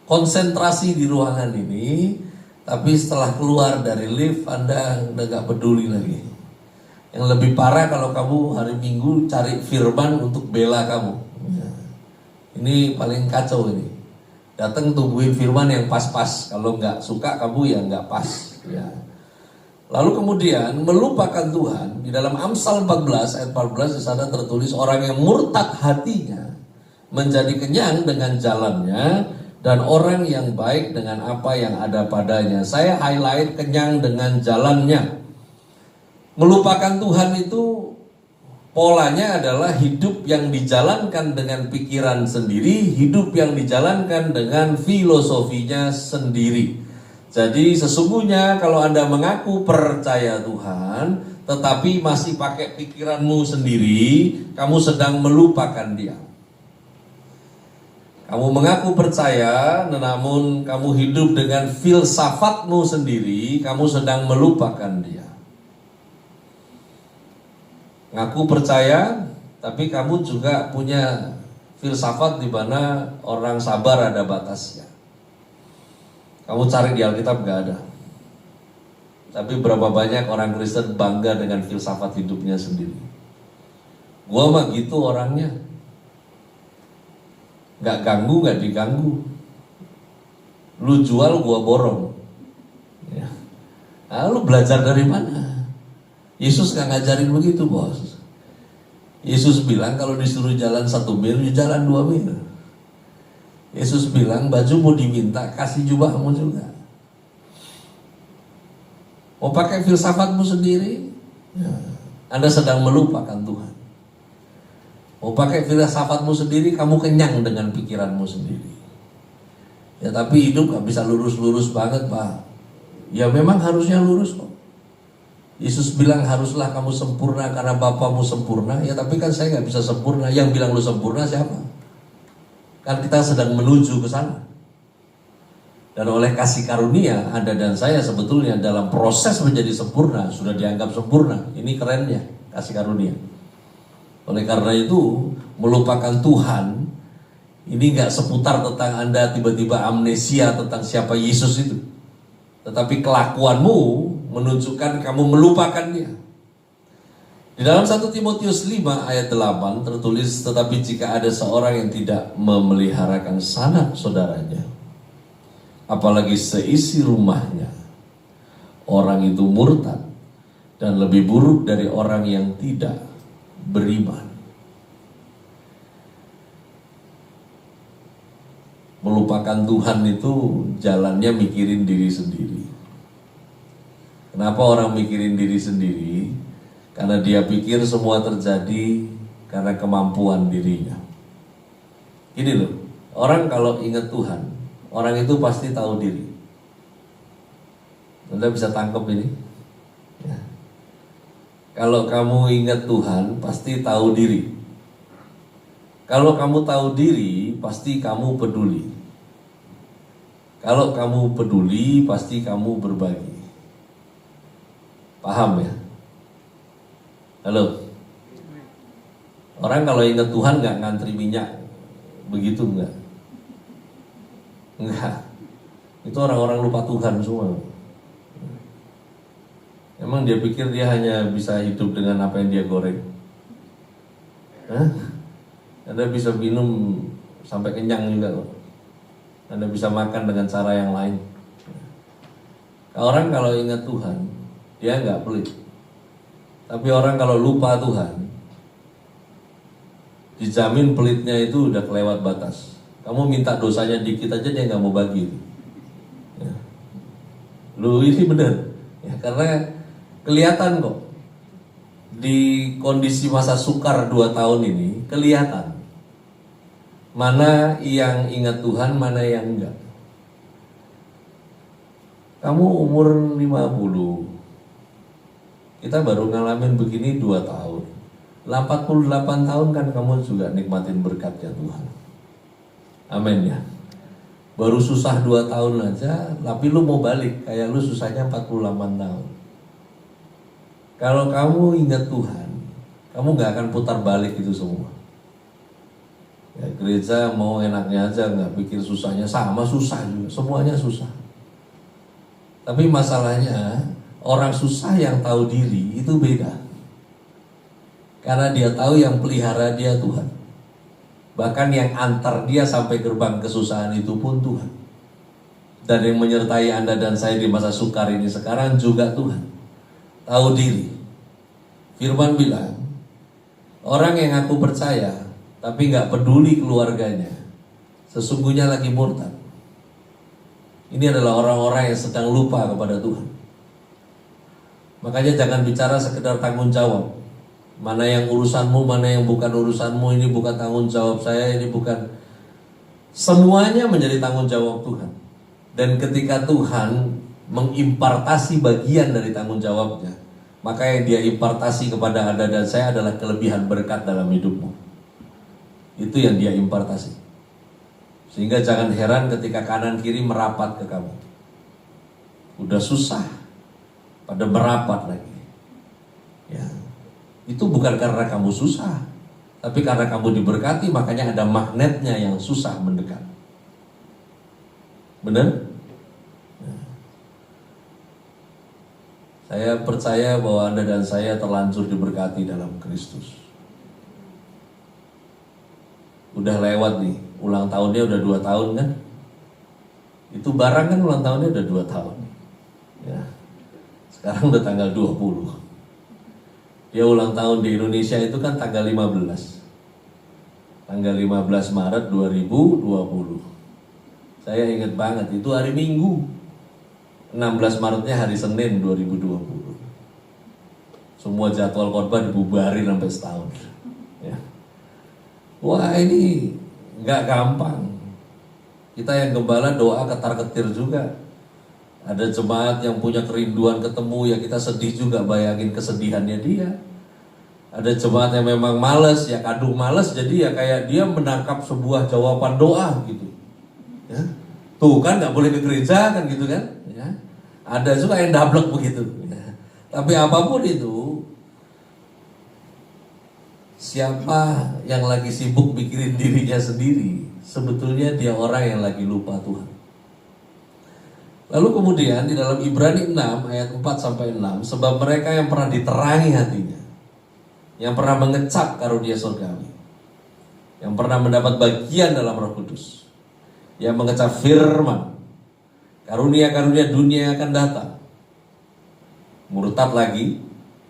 Konsentrasi di ruangan ini, tapi setelah keluar dari lift Anda udah gak peduli lagi. Yang lebih parah kalau kamu hari Minggu cari firman untuk bela kamu. Ya. Ini paling kacau ini. Datang tumbuhin firman yang pas-pas. Kalau nggak suka kamu ya nggak pas. Ya. Lalu kemudian melupakan Tuhan. Di dalam Amsal 14 ayat 14 di sana tertulis orang yang murtad hatinya menjadi kenyang dengan jalannya dan orang yang baik dengan apa yang ada padanya. Saya highlight kenyang dengan jalannya. Melupakan Tuhan itu polanya adalah hidup yang dijalankan dengan pikiran sendiri, hidup yang dijalankan dengan filosofinya sendiri. Jadi sesungguhnya kalau Anda mengaku percaya Tuhan, tetapi masih pakai pikiranmu sendiri, kamu sedang melupakan Dia. Kamu mengaku percaya, namun kamu hidup dengan filsafatmu sendiri, kamu sedang melupakan Dia. Ngaku percaya, tapi kamu juga punya filsafat di mana orang sabar ada batasnya. Kamu cari di Alkitab gak ada. Tapi berapa banyak orang Kristen bangga dengan filsafat hidupnya sendiri. Gua mah gitu orangnya. Gak ganggu, gak diganggu. Lu jual, gua borong. Ya. Nah, lu belajar dari mana? Yesus gak ngajarin begitu, bos. Yesus bilang kalau disuruh jalan 1 mil, ya jalan 2 mil. Yesus bilang baju mau diminta, kasih jubahmu juga. Mau pakai filsafatmu sendiri, ya, Anda sedang melupakan Tuhan. Mau pakai filsafatmu sendiri, kamu kenyang dengan pikiranmu sendiri. Ya tapi hidup gak bisa lurus-lurus banget, Pak. Ya memang harusnya lurus kok. Yesus bilang haruslah kamu sempurna karena Bapamu sempurna. Ya tapi kan saya gak bisa sempurna. Yang bilang lu sempurna siapa? Kan kita sedang menuju ke sana. Dan oleh kasih karunia Anda dan saya sebetulnya dalam proses menjadi sempurna. Sudah dianggap sempurna. Ini kerennya kasih karunia. Oleh karena itu melupakan Tuhan ini gak seputar tentang Anda tiba-tiba amnesia tentang siapa Yesus itu. Tetapi kelakuanmu menunjukkan kamu melupakan Dia. Di dalam 1 Timotius 5 ayat 8 tertulis, tetapi jika ada seorang yang tidak memeliharakan sanak saudaranya, apalagi seisi rumahnya, orang itu murtad dan lebih buruk dari orang yang tidak beriman. Melupakan Tuhan itu jalannya mikirin diri sendiri. Kenapa orang mikirin diri sendiri? Karena dia pikir semua terjadi karena kemampuan dirinya. Ini loh, orang kalau ingat Tuhan, orang itu pasti tahu diri. Anda bisa tangkap ini? Ya. Kalau kamu ingat Tuhan, pasti tahu diri. Kalau kamu tahu diri, pasti kamu peduli. Kalau kamu peduli, pasti kamu berbagi. Paham ya? Halo? Orang kalau ingat Tuhan nggak ngantri minyak, begitu nggak? Enggak. Itu orang-orang lupa Tuhan semua. Emang dia pikir dia hanya bisa hidup dengan apa yang dia goreng? Hah? Anda bisa minum sampai kenyang juga kok. Anda bisa makan dengan cara yang lain. Orang kalau ingat Tuhan, dia nggak pelit. Tapi orang kalau lupa Tuhan, dijamin pelitnya itu udah kelewat batas. Kamu minta dosanya dikit aja dia nggak mau bagi. Ya. Lu ini bener, ya, karena kelihatan kok di kondisi masa sukar 2 tahun ini kelihatan mana yang ingat Tuhan, mana yang enggak. Kamu umur 50, kita baru ngalamin begini 2 tahun. 48 tahun kan kamu juga nikmatin berkatnya Tuhan. Amin ya. Baru susah 2 tahun aja, tapi lu mau balik kayak lu susahnya 48 tahun. Kalau kamu ingat Tuhan, kamu gak akan putar balik itu semua. Ya, gereja mau enaknya aja, nggak pikir susahnya, sama susah juga, semuanya susah. Tapi masalahnya orang susah yang tahu diri itu beda. Karena dia tahu yang pelihara dia Tuhan. Bahkan yang antar dia sampai gerbang kesusahan itu pun Tuhan. Dan yang menyertai Anda dan saya di masa sukar ini sekarang juga Tuhan. Tahu diri. Firman bilang, orang yang aku percaya tapi nggak peduli keluarganya, sesungguhnya lagi murtad. Ini adalah orang-orang yang sedang lupa kepada Tuhan. Makanya jangan bicara sekedar tanggung jawab. Mana yang urusanmu, mana yang bukan urusanmu, ini bukan tanggung jawab saya, ini bukan. Semuanya menjadi tanggung jawab Tuhan. Dan ketika Tuhan mengimpartasi bagian dari tanggung jawabnya, maka yang dia impartasi kepada Anda dan saya adalah kelebihan berkat dalam hidupmu. Itu yang dia impartasi. Sehingga jangan heran ketika kanan kiri merapat ke kamu. Udah susah, pada merapat lagi. Ya, itu bukan karena kamu susah, tapi karena kamu diberkati, makanya ada magnetnya yang susah mendekat. Benar? Ya. Saya percaya bahwa Anda dan saya terlanjur diberkati dalam Kristus. Udah lewat nih, ulang tahunnya udah 2 tahun kan? Itu barang kan ulang tahunnya udah 2 tahun. Ya. Sekarang udah tanggal 20. Dia ulang tahun di Indonesia itu kan tanggal 15. Tanggal 15 Maret 2020. Saya ingat banget, itu hari Minggu. 16 Maretnya hari Senin 2020. Semua jadwal khotbah dibubarin sampai setahun. Ya. Wah, ini nggak gampang. Kita yang gembala doa ketar-ketir juga. Ada jemaat yang punya kerinduan ketemu, ya kita sedih juga bayangin kesedihannya dia. Ada jemaat yang memang males, ya kadung males, jadi ya kayak dia menangkap sebuah jawaban doa gitu. Ya. Tuh kan nggak boleh ke gereja kan gitu kan. Ya. Ada juga yang dablek begitu. Ya. Tapi apapun itu, siapa yang lagi sibuk mikirin dirinya sendiri, sebetulnya dia orang yang lagi lupa Tuhan. Lalu kemudian di dalam Ibrani 6 ayat 4-6, sebab mereka yang pernah diterangi hatinya, yang pernah mengecap karunia surgawi, yang pernah mendapat bagian dalam Roh Kudus, yang mengecap firman, karunia-karunia dunia yang akan datang, murtad lagi,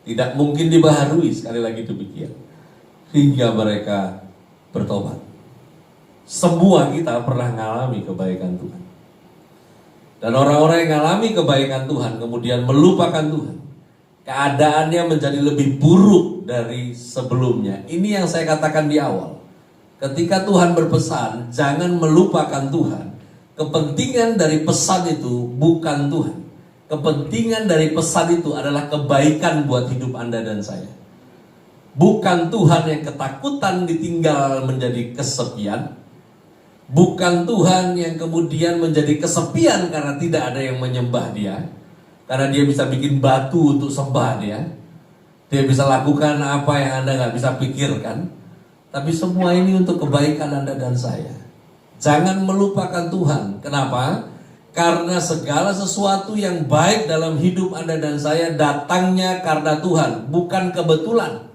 tidak mungkin dibaharui, sekali lagi demikian, hingga mereka bertobat. Semua kita pernah mengalami kebaikan Tuhan. Dan orang-orang yang mengalami kebaikan Tuhan kemudian melupakan Tuhan, keadaannya menjadi lebih buruk dari sebelumnya. Ini yang saya katakan di awal. Ketika Tuhan berpesan, jangan melupakan Tuhan. Kepentingan dari pesan itu bukan Tuhan. Kepentingan dari pesan itu adalah kebaikan buat hidup Anda dan saya. Bukan Tuhan yang ketakutan ditinggal menjadi kesepian. Bukan Tuhan yang kemudian menjadi kesepian karena tidak ada yang menyembah dia. Karena dia bisa bikin batu untuk sembah dia. Dia bisa lakukan apa yang Anda gak bisa pikirkan. Tapi semua ini untuk kebaikan Anda dan saya. Jangan melupakan Tuhan. Kenapa? Karena segala sesuatu yang baik dalam hidup Anda dan saya datangnya karena Tuhan, bukan kebetulan.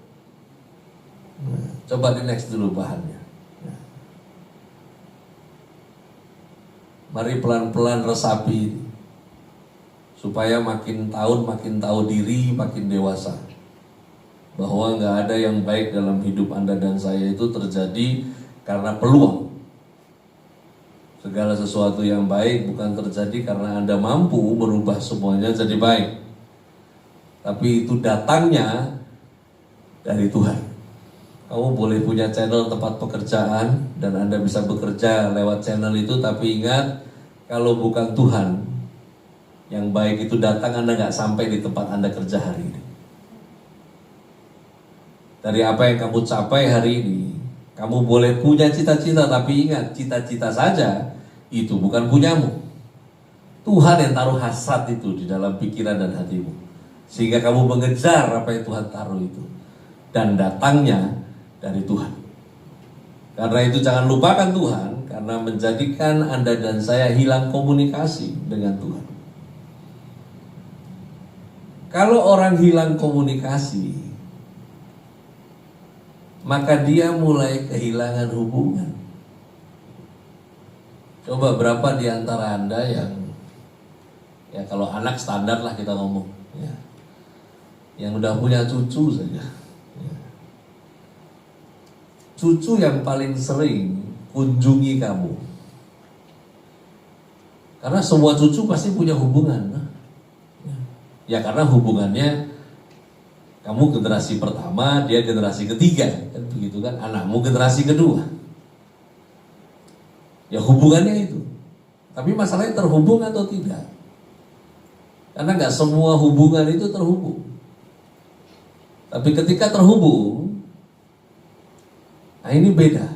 Coba di next dulu bahannya. Mari pelan-pelan resapi supaya makin tahun makin tahu diri, makin dewasa. Bahwa nggak ada yang baik dalam hidup Anda dan saya itu terjadi karena peluang. Segala sesuatu yang baik bukan terjadi karena Anda mampu merubah semuanya jadi baik. Tapi itu datangnya dari Tuhan. Kamu boleh punya channel tempat pekerjaan dan Anda bisa bekerja lewat channel itu, tapi ingat, kalau bukan Tuhan yang baik itu datang, Anda nggak sampai di tempat Anda kerja hari ini. Dari apa yang kamu capai hari ini, kamu boleh punya cita-cita, tapi ingat, cita-cita saja itu bukan punyamu. Tuhan yang taruh hasrat itu di dalam pikiran dan hatimu, sehingga kamu mengejar apa yang Tuhan taruh itu, dan datangnya dari Tuhan. Karena itu jangan lupakan Tuhan, karena menjadikan Anda dan saya hilang komunikasi dengan Tuhan. Kalau orang hilang komunikasi, maka dia mulai kehilangan hubungan. Coba berapa di antara Anda yang, ya kalau anak standar lah kita ngomong, ya, yang udah punya cucu saja. Ya. Cucu yang paling sering kunjungi kamu. Karena semua cucu pasti punya hubungan. Ya karena hubungannya, kamu generasi pertama, dia generasi ketiga, kan begitu kan? Anakmu generasi kedua. Ya hubungannya itu. Tapi masalahnya terhubung atau tidak? Karena nggak semua hubungan itu terhubung. Tapi ketika terhubung, nah ini beda.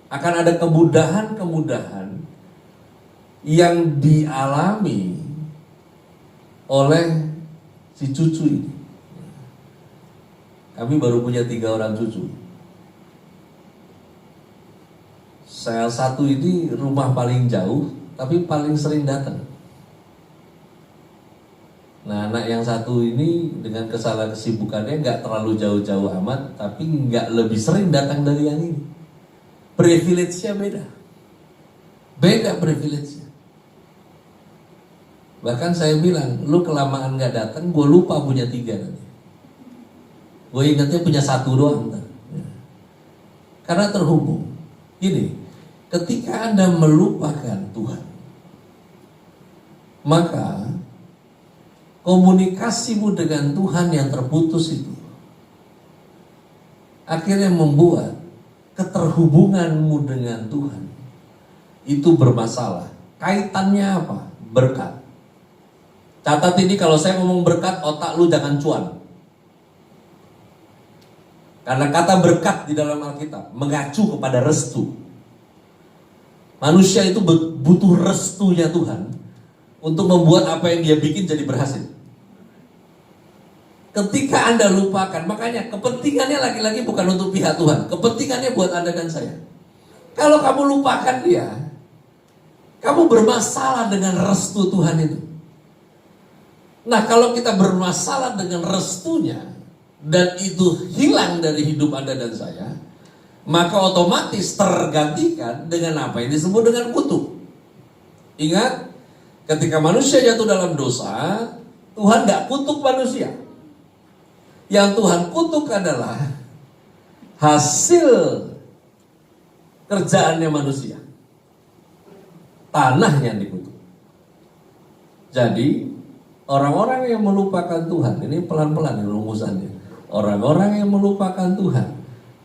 Akan ada kemudahan-kemudahan yang dialami oleh si cucu ini. Kami baru punya 3 orang cucu. Saya satu ini rumah paling jauh, tapi paling sering datang. Nah, anak yang satu ini dengan kesalahan kesibukannya nggak terlalu jauh-jauh amat, tapi nggak lebih sering datang dari yang ini. Privilege-nya beda. Beda privilege-nya. Bahkan saya bilang, lu kelamaan nggak datang, gue lupa punya 3 nanti. Gue ingatnya punya 1 doang. Karena terhubung. Gini, ketika Anda melupakan Tuhan, maka komunikasimu dengan Tuhan yang terputus itu akhirnya membuat keterhubunganmu dengan Tuhan itu bermasalah. Kaitannya apa? Berkat. Catat ini, kalau saya ngomong berkat, otak lu jangan cuan. Karena kata berkat di dalam Alkitab mengacu kepada restu. Manusia itu butuh restunya Tuhan untuk membuat apa yang dia bikin jadi berhasil. Ketika Anda lupakan, makanya kepentingannya lagi-lagi bukan untuk pihak Tuhan. Kepentingannya buat Anda dan saya. Kalau kamu lupakan dia, kamu bermasalah dengan restu Tuhan itu. Nah, kalau kita bermasalah dengan restunya, dan itu hilang dari hidup Anda dan saya, maka otomatis tergantikan dengan apa yang disebut dengan kutuk. Ingat, ketika manusia jatuh dalam dosa, Tuhan gak kutuk manusia. Yang Tuhan kutuk adalah hasil kerjaannya manusia. Tanah yang dikutuk. Jadi orang-orang yang melupakan Tuhan, ini pelan-pelan rumusannya. Orang-orang yang melupakan Tuhan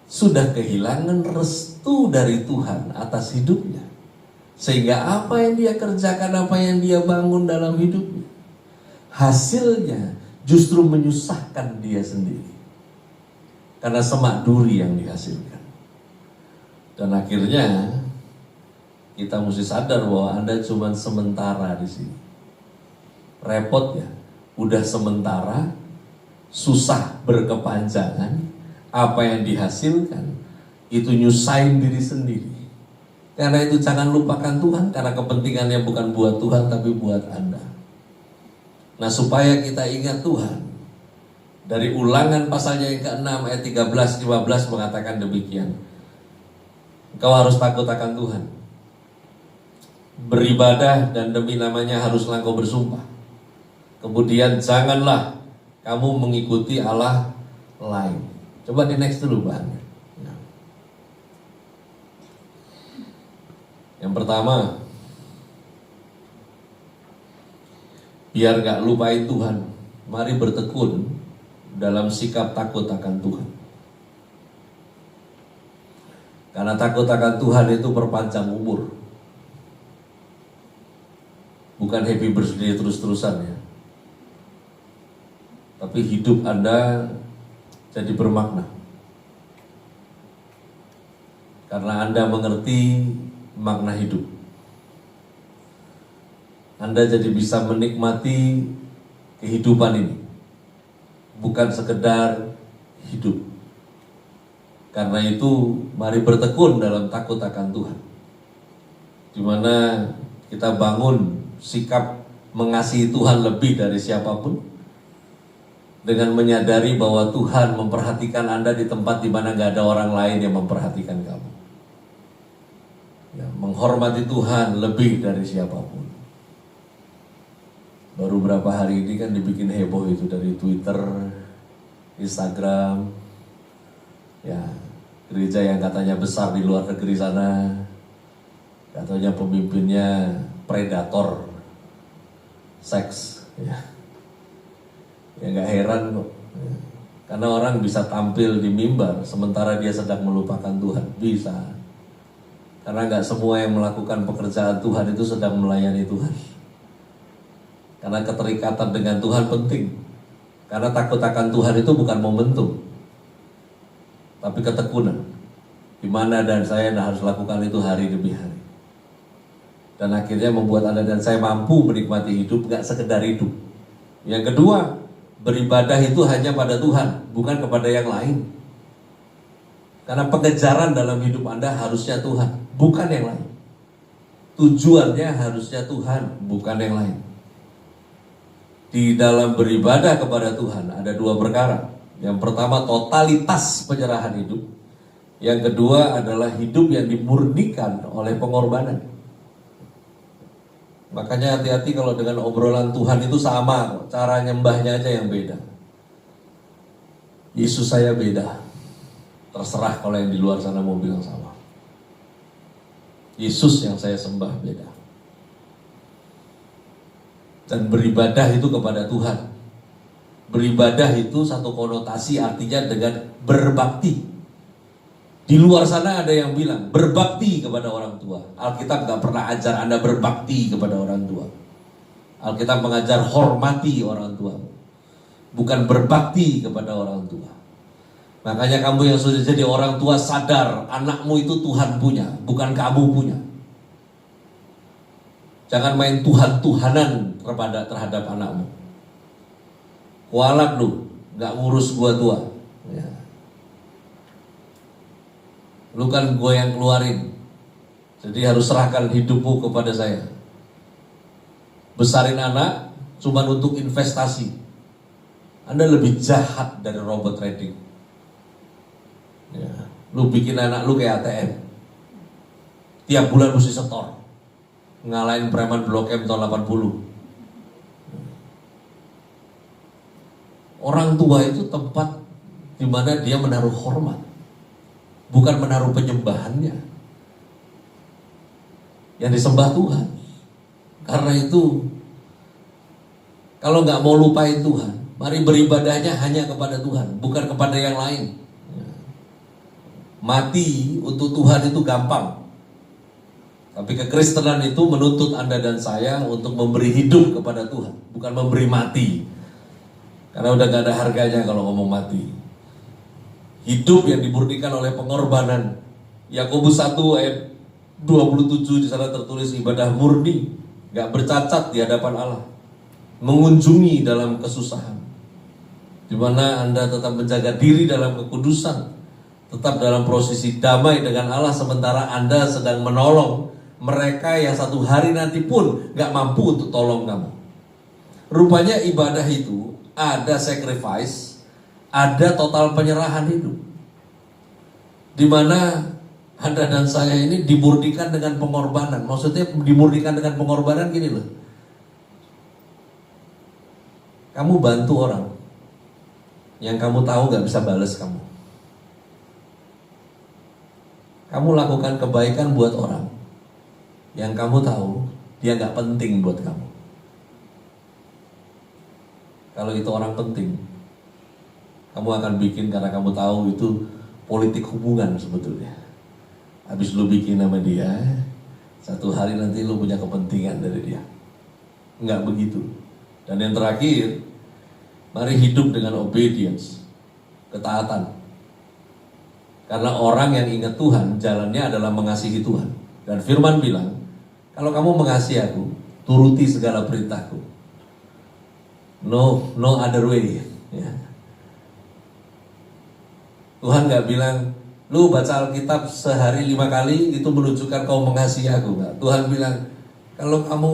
sudah kehilangan restu dari Tuhan atas hidupnya. Sehingga apa yang dia kerjakan, apa yang dia bangun dalam hidupnya, hasilnya justru menyusahkan dia sendiri. Karena semak duri yang dihasilkan. Dan akhirnya kita mesti sadar bahwa Anda cuma sementara di sini. Repot ya, udah sementara, susah berkepanjangan, apa yang dihasilkan itu nyusahin diri sendiri. Karena itu jangan lupakan Tuhan, karena kepentingannya bukan buat Tuhan tapi buat Anda. Nah, supaya kita ingat Tuhan, dari Ulangan pasalnya yang ke-6 ayat 13-15 mengatakan demikian. Engkau harus takut akan Tuhan, beribadah, dan demi namanya haruslah engkau bersumpah. Kemudian janganlah kamu mengikuti Allah lain. Coba di next dulu bahannya. Yang pertama, biar gak lupain Tuhan, mari bertekun dalam sikap takut akan Tuhan. Karena takut akan Tuhan itu perpanjang umur, bukan happy birthday terus-terusan ya. Tapi hidup Anda jadi bermakna. Karena Anda mengerti makna hidup. Anda jadi bisa menikmati kehidupan ini, bukan sekedar hidup. Karena itu mari bertekun dalam takut akan Tuhan, di mana kita bangun sikap mengasihi Tuhan lebih dari siapapun, dengan menyadari bahwa Tuhan memperhatikan Anda di tempat di mana gak ada orang lain yang memperhatikan kamu. Ya, menghormati Tuhan lebih dari siapapun. Baru berapa hari ini kan dibikin heboh itu dari Twitter, Instagram, ya, gereja yang katanya besar di luar negeri sana, katanya pemimpinnya predator seks, ya. Ya gak heran kok, ya. Karena orang bisa tampil di mimbar sementara dia sedang melupakan Tuhan, bisa. Karena gak semua yang melakukan pekerjaan Tuhan itu sedang melayani Tuhan. Karena keterikatan dengan Tuhan penting. Karena takut akan Tuhan itu bukan momentum, tapi ketekunan. Dimana dan saya harus lakukan itu hari demi hari. Dan akhirnya membuat Anda dan saya mampu menikmati hidup, gak sekedar hidup. Yang kedua, beribadah itu hanya pada Tuhan, bukan kepada yang lain. Karena pengejaran dalam hidup Anda harusnya Tuhan, bukan yang lain. Tujuannya harusnya Tuhan, bukan yang lain. Di dalam beribadah kepada Tuhan ada dua perkara. Yang pertama, totalitas penyerahan hidup. Yang kedua adalah hidup yang dimurnikan oleh pengorbanan. Makanya hati-hati kalau dengan obrolan Tuhan itu sama, cara nyembahnya aja yang beda. Yesus saya beda, terserah kalau yang di luar sana mau bilang sama. Yesus yang saya sembah beda. Dan beribadah itu kepada Tuhan. Beribadah itu satu konotasi artinya dengan berbakti. Di luar sana ada yang bilang berbakti kepada orang tua. Alkitab gak pernah ajar Anda berbakti kepada orang tua. Alkitab mengajar hormati orang tua, bukan berbakti kepada orang tua. Makanya kamu yang sudah jadi orang tua sadar anakmu itu Tuhan punya, bukan kamu punya. Jangan main Tuhan-Tuhanan terhadap anakmu. Kualat lu, gak ngurus gua tua ya. Lu kan gue yang keluarin, jadi harus serahkan hidupmu kepada saya. Besarin anak cuma untuk investasi. Anda lebih jahat dari robot trading ya. Lu bikin anak lu kayak ATM, tiap bulan mesti setor, ngalahin preman Blok M tahun 80. Orang tua itu tempat di mana dia menaruh hormat, bukan menaruh penyembahannya. Yang disembah Tuhan. Karena itu Kalau nggak mau lupain Tuhan, mari beribadahnya hanya kepada Tuhan, bukan kepada yang lain. Mati untuk Tuhan itu gampang. Tapi kekristenan itu menuntut Anda dan saya untuk memberi hidup kepada Tuhan, bukan memberi mati. Karena udah gak ada harganya kalau ngomong mati. Hidup yang dimurnikan oleh pengorbanan. Yakobus 1 ayat 27 di sana tertulis ibadah murni, gak bercacat di hadapan Allah, mengunjungi dalam kesusahan, di mana Anda tetap menjaga diri dalam kekudusan, tetap dalam posisi damai dengan Allah, sementara Anda sedang menolong mereka yang satu hari nanti pun gak mampu untuk tolong kamu. Rupanya ibadah itu ada sacrifice, ada total penyerahan hidup, di mana Anda dan saya ini dimurnikan dengan pengorbanan. Maksudnya dimurnikan dengan pengorbanan gini loh. Kamu bantu orang yang kamu tahu gak bisa balas kamu. Kamu lakukan kebaikan buat orang yang kamu tahu dia gak penting buat kamu. Kalau itu orang penting, kamu akan bikin karena kamu tahu itu politik hubungan sebetulnya. Habis lu bikin sama dia, satu hari nanti lu punya kepentingan dari dia. Enggak begitu. Dan yang terakhir, mari hidup dengan obedience, ketaatan. Karena orang yang ingat Tuhan, jalannya adalah mengasihi Tuhan. Dan firman bilang, kalau kamu mengasihi aku, turuti segala perintahku. No other way. Ya. Tuhan gak bilang, lu baca Alkitab sehari 5 kali, itu menunjukkan kau mengasihi aku. Gak. Tuhan bilang, kalau kamu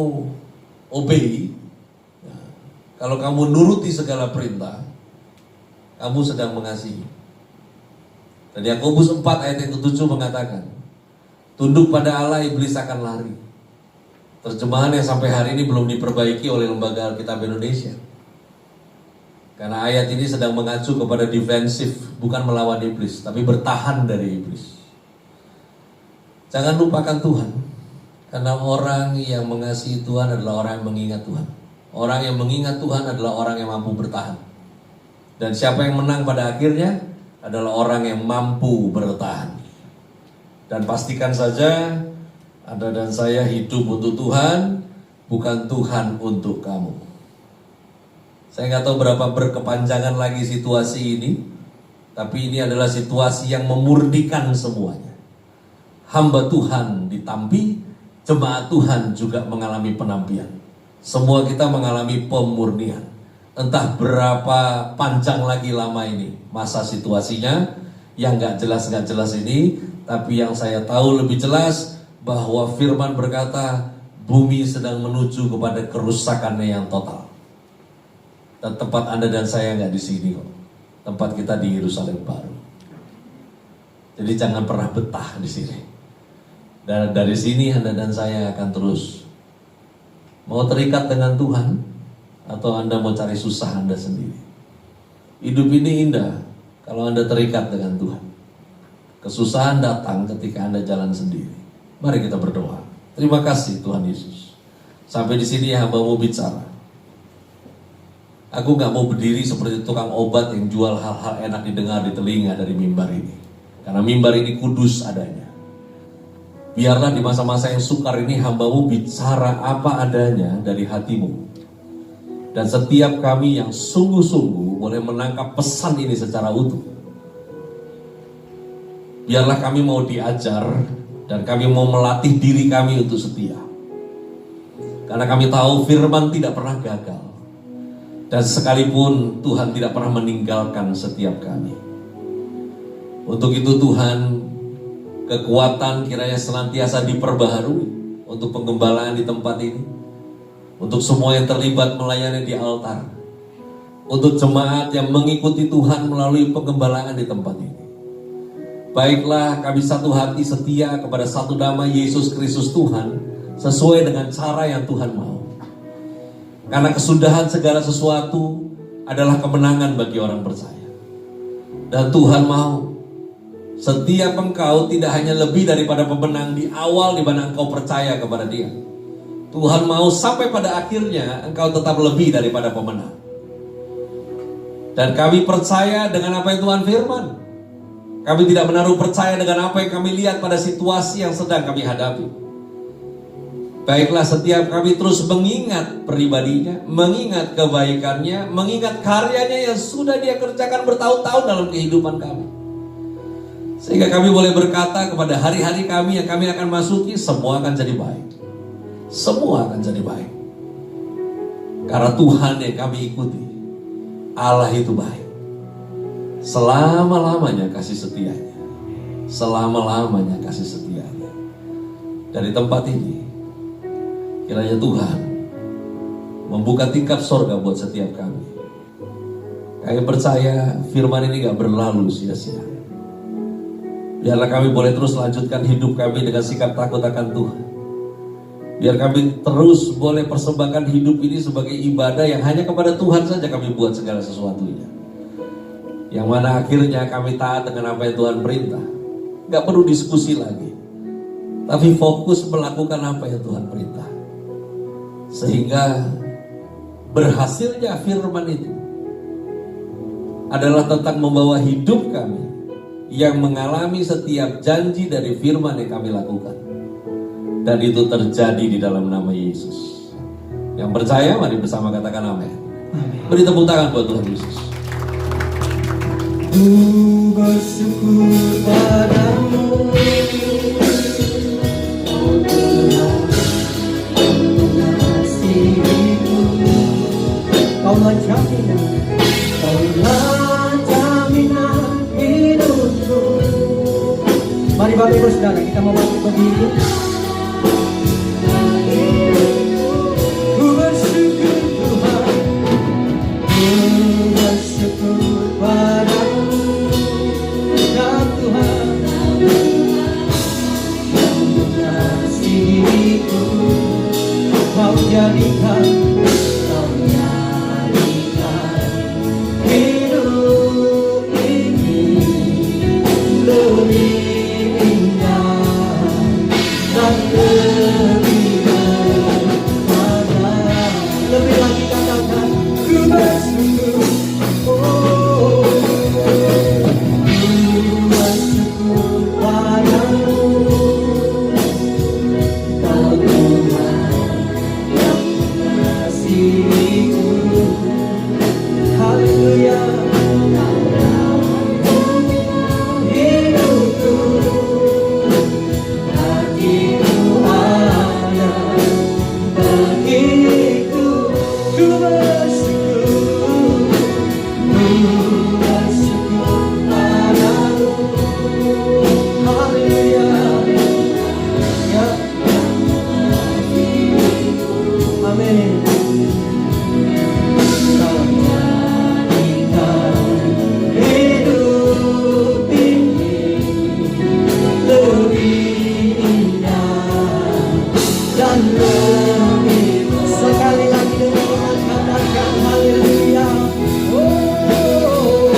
obey, kalau kamu nuruti segala perintah, kamu sedang mengasihi. Dan Yakobus 4 ayat yang ke-7 mengatakan, tunduk pada Allah, iblis akan lari. Terjemahan yang sampai hari ini belum diperbaiki oleh Lembaga Alkitab Indonesia. Karena ayat ini sedang mengacu kepada defensif, bukan melawan iblis, tapi bertahan dari iblis. Jangan lupakan Tuhan, karena orang yang mengasihi Tuhan adalah orang yang mengingat Tuhan. Orang yang mengingat Tuhan adalah orang yang mampu bertahan. Dan siapa yang menang pada akhirnya adalah orang yang mampu bertahan. Dan pastikan saja Anda dan saya hidup untuk Tuhan, bukan Tuhan untuk kamu. Saya nggak tahu berapa berkepanjangan lagi situasi ini, tapi ini adalah situasi yang memurnikan semuanya. Hamba Tuhan ditampi, jemaat Tuhan juga mengalami penampian. Semua kita mengalami pemurnian. Entah berapa panjang lagi lama ini masa situasinya yang nggak jelas ini, tapi yang saya tahu lebih jelas bahwa firman berkata bumi sedang menuju kepada kerusakannya yang total. Dan tempat Anda dan saya nggak di sini kok. Tempat kita di Yerusalem baru. Jadi jangan pernah betah di sini. Dan dari sini Anda dan saya akan terus mau terikat dengan Tuhan, atau Anda mau cari susah Anda sendiri. Hidup ini indah kalau Anda terikat dengan Tuhan. Kesusahan datang ketika Anda jalan sendiri. Mari kita berdoa. Terima kasih Tuhan Yesus. Sampai di sini hamba mau bicara. Aku gak mau berdiri seperti tukang obat yang jual hal-hal enak didengar di telinga dari mimbar ini. Karena mimbar ini kudus adanya. Biarlah di masa-masa yang sukar ini hambamu bicara apa adanya dari hatimu. Dan setiap kami yang sungguh-sungguh boleh menangkap pesan ini secara utuh. Biarlah kami mau diajar dan kami mau melatih diri kami untuk setia. Karena kami tahu firman tidak pernah gagal. Dan sekalipun Tuhan tidak pernah meninggalkan setiap kami. Untuk itu Tuhan, kekuatan kiranya senantiasa diperbaharui untuk penggembalaan di tempat ini. Untuk semua yang terlibat melayani di altar. Untuk jemaat yang mengikuti Tuhan melalui penggembalaan di tempat ini. Baiklah kami satu hati setia kepada satu nama Yesus Kristus Tuhan, sesuai dengan cara yang Tuhan mau. Karena kesudahan segala sesuatu adalah kemenangan bagi orang percaya. Dan Tuhan mau setiap engkau tidak hanya lebih daripada pemenang di awal di mana engkau percaya kepada Dia. Tuhan mau sampai pada akhirnya engkau tetap lebih daripada pemenang. Dan kami percaya dengan apa yang Tuhan firman. Kami tidak menaruh percaya dengan apa yang kami lihat pada situasi yang sedang kami hadapi. Baiklah, setiap kami terus mengingat pribadinya, mengingat kebaikannya, mengingat karyanya yang sudah dia kerjakan bertahun-tahun dalam kehidupan kami. Sehingga kami boleh berkata kepada hari-hari kami yang kami akan masuki, semua akan jadi baik. Semua akan jadi baik. Karena Tuhan yang kami ikuti, Allah itu baik. Selama-lamanya kasih setianya. Selama-lamanya kasih setianya. Dari tempat ini, kiranya Tuhan membuka tingkap sorga buat setiap kami. Kami percaya firman ini gak berlalu sia-sia. Biarlah kami boleh terus lanjutkan hidup kami dengan sikap takut akan Tuhan. Biar kami terus boleh persembahkan hidup ini sebagai ibadah yang hanya kepada Tuhan saja kami buat segala sesuatunya. Yang mana akhirnya kami taat dengan apa yang Tuhan perintah. Gak perlu diskusi lagi, tapi fokus melakukan apa yang Tuhan perintah. Sehingga berhasilnya firman itu adalah tentang membawa hidup kami yang mengalami setiap janji dari firman yang kami lakukan. Dan itu terjadi di dalam nama Yesus. Yang percaya mari bersama katakan amin. Beri tepuk tangan buat Tuhan Yesus. Ku bersyukur padamu, mengasihiku. Kaulah jaminan, kaulah jaminan hidupku. Mari Bapak Ibu Saudara, kita mau bangkit berdiri. Ku bersyukur Tuhan, ku bersyukur padamu, ya Tuhan, yang mengasihiku. Kau jadikan hidup ini lebih indah dan lebih bermakna. Lebih lagi katakan ku bersyukur. Oh, ku bersyukur padamu, Kau Tuhan yang mengasihiku. Haleluya. Hidupku, hatiku ada bagiku. Ku bersyukur padamu. Haleluya. Ya, amin. Kau jadikan hidup ini lebih indah dan lebih. Sekali lagi dengan iman katakan haleluya. Oh,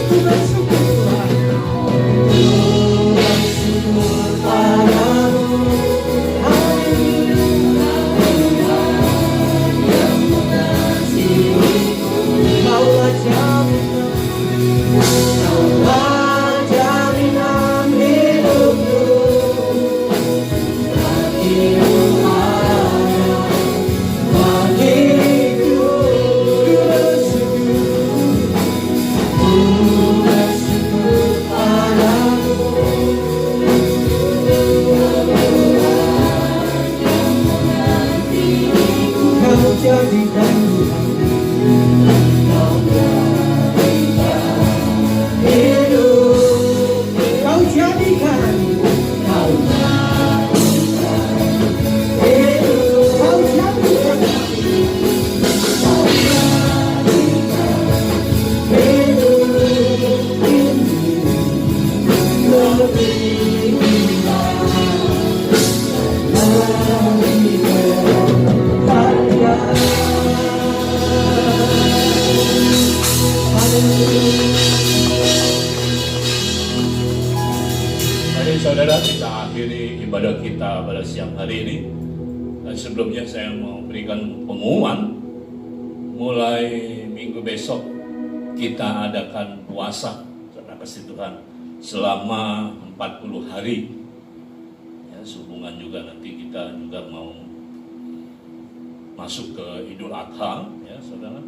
ku bersyukur Tuhan. Ku bersyukur padamu. Haleluya. Yang mengasihiku. Kaulah jaminan, kaulah jaminan hidupku. Hatiku ada bagiku. Ku bersyukur padamu. Kau jadikan hidup, kau jadikan hidup, kau jadikan hidup ini lebih indah, lebih berharga. Mari saudara, kita akhiri ibadah kita pada siang hari ini. Dan sebelumnya saya mau berikan pengumuman, mulai minggu besok kita adakan puasa, saudara kasih Tuhan, selama 40 hari. Ya, sehubungan juga nanti kita juga mau masuk ke Idul Adha, ya saudara.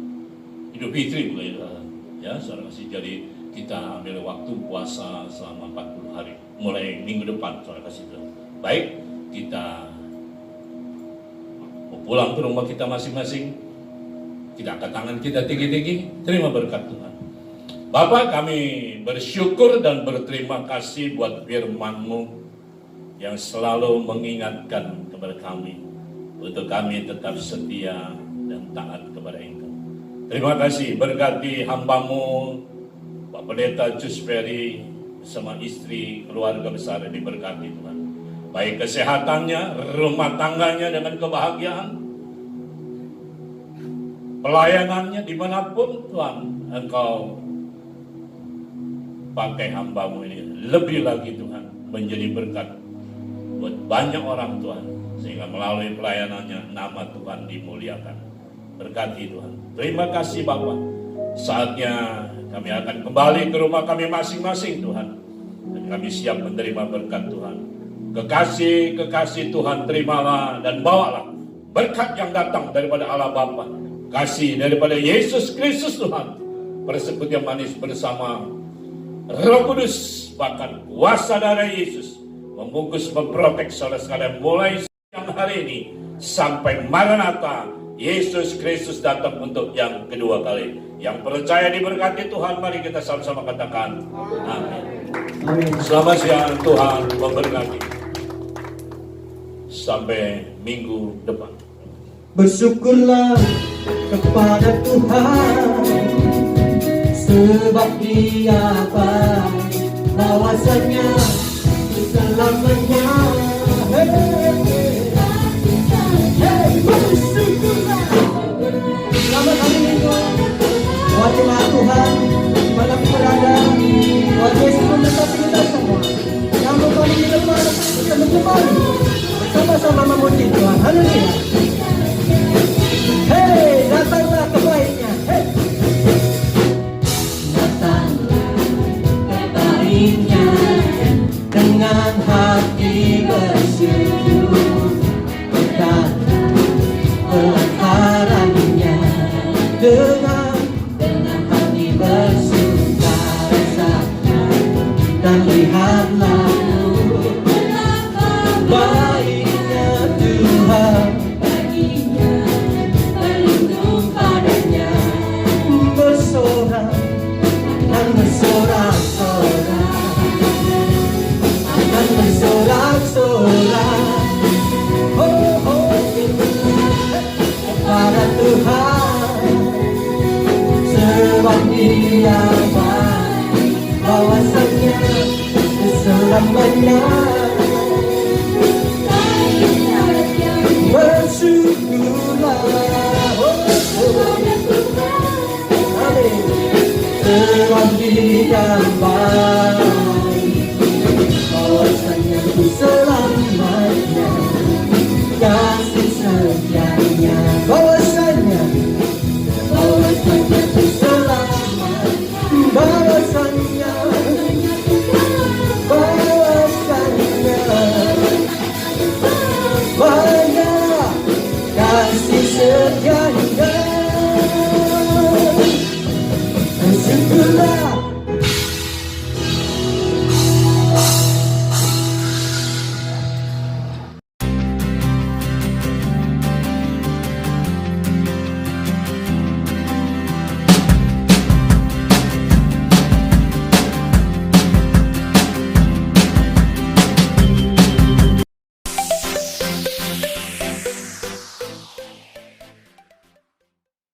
Idul Fitri bukan Idul Adha, ya saudara kasih. Jadi kita ambil waktu puasa selama 40 hari, mulai minggu depan, saudara kasih Tuhan. Baik, kita pulang ke rumah kita masing-masing, kita angkat tangan kita tinggi-tinggi, terima berkat Tuhan. Bapa, kami bersyukur dan berterima kasih buat firman-Mu yang selalu mengingatkan kepada kami untuk kami tetap setia dan taat kepada Engkau. Terima kasih, berkati hamba-Mu Pak Pendeta Jus Ferry bersama istri, keluarga besar, diberkati Tuhan. Baik kesehatannya, rumah tangganya dengan kebahagiaan, pelayanannya dimanapun Tuhan Engkau pakai hamba-Mu ini lebih lagi Tuhan, menjadi berkat buat banyak orang Tuhan, sehingga melalui pelayanannya nama Tuhan dimuliakan. Berkati Tuhan. Terima kasih Bapak. Saatnya kami akan kembali ke rumah kami masing-masing Tuhan, dan kami siap menerima berkat Tuhan. Kekasih Tuhan, terimalah dan bawalah berkat yang datang daripada Allah Bapa, kasih daripada Yesus Kristus Tuhan, persekutuan manis bersama Roh Kudus, bahkan kuasa darah Yesus membungkus, memprotek saudara sekalian mulai siang hari ini sampai Maranatha Yesus Kristus datang untuk yang kedua kali. Yang percaya diberkati Tuhan, mari kita sama-sama katakan amin. Amin. Selamat siang, Tuhan memberkati. Sampai minggu depan. Bersyukurlah kepada Tuhan, sebab Dia baik, bahwasanya selamanya. Bersyukurlah. Selamat hari Minggu. Wajiblah Tuhan dimanapun berada. Tuhan Yesus memberkati kita semua. Namun kami di depan bertemu kembali bersama-sama memuji Tuhan. Haleluya. Hei, datanglah ke baiknya. Hei. Datanglah ke baiknya dengan hati bersyukur, berkata pelanggarannya dengan hati bersuka rasa, dan lihatlah baiknya Tuhan, berlindung padanya, bersorak dan bersorak-sorak, dan bersorak-sorak. Oh, oh, kepada Tuhan, sebab Dia baik, bahwasanya selamanya. Bersyukurlah, amin. Sebab Dia baik, bahwasanya selamanya kasih setianya, bahwasanya selamat, bahwasanya banyak kasih setianya. Bersyukurlah.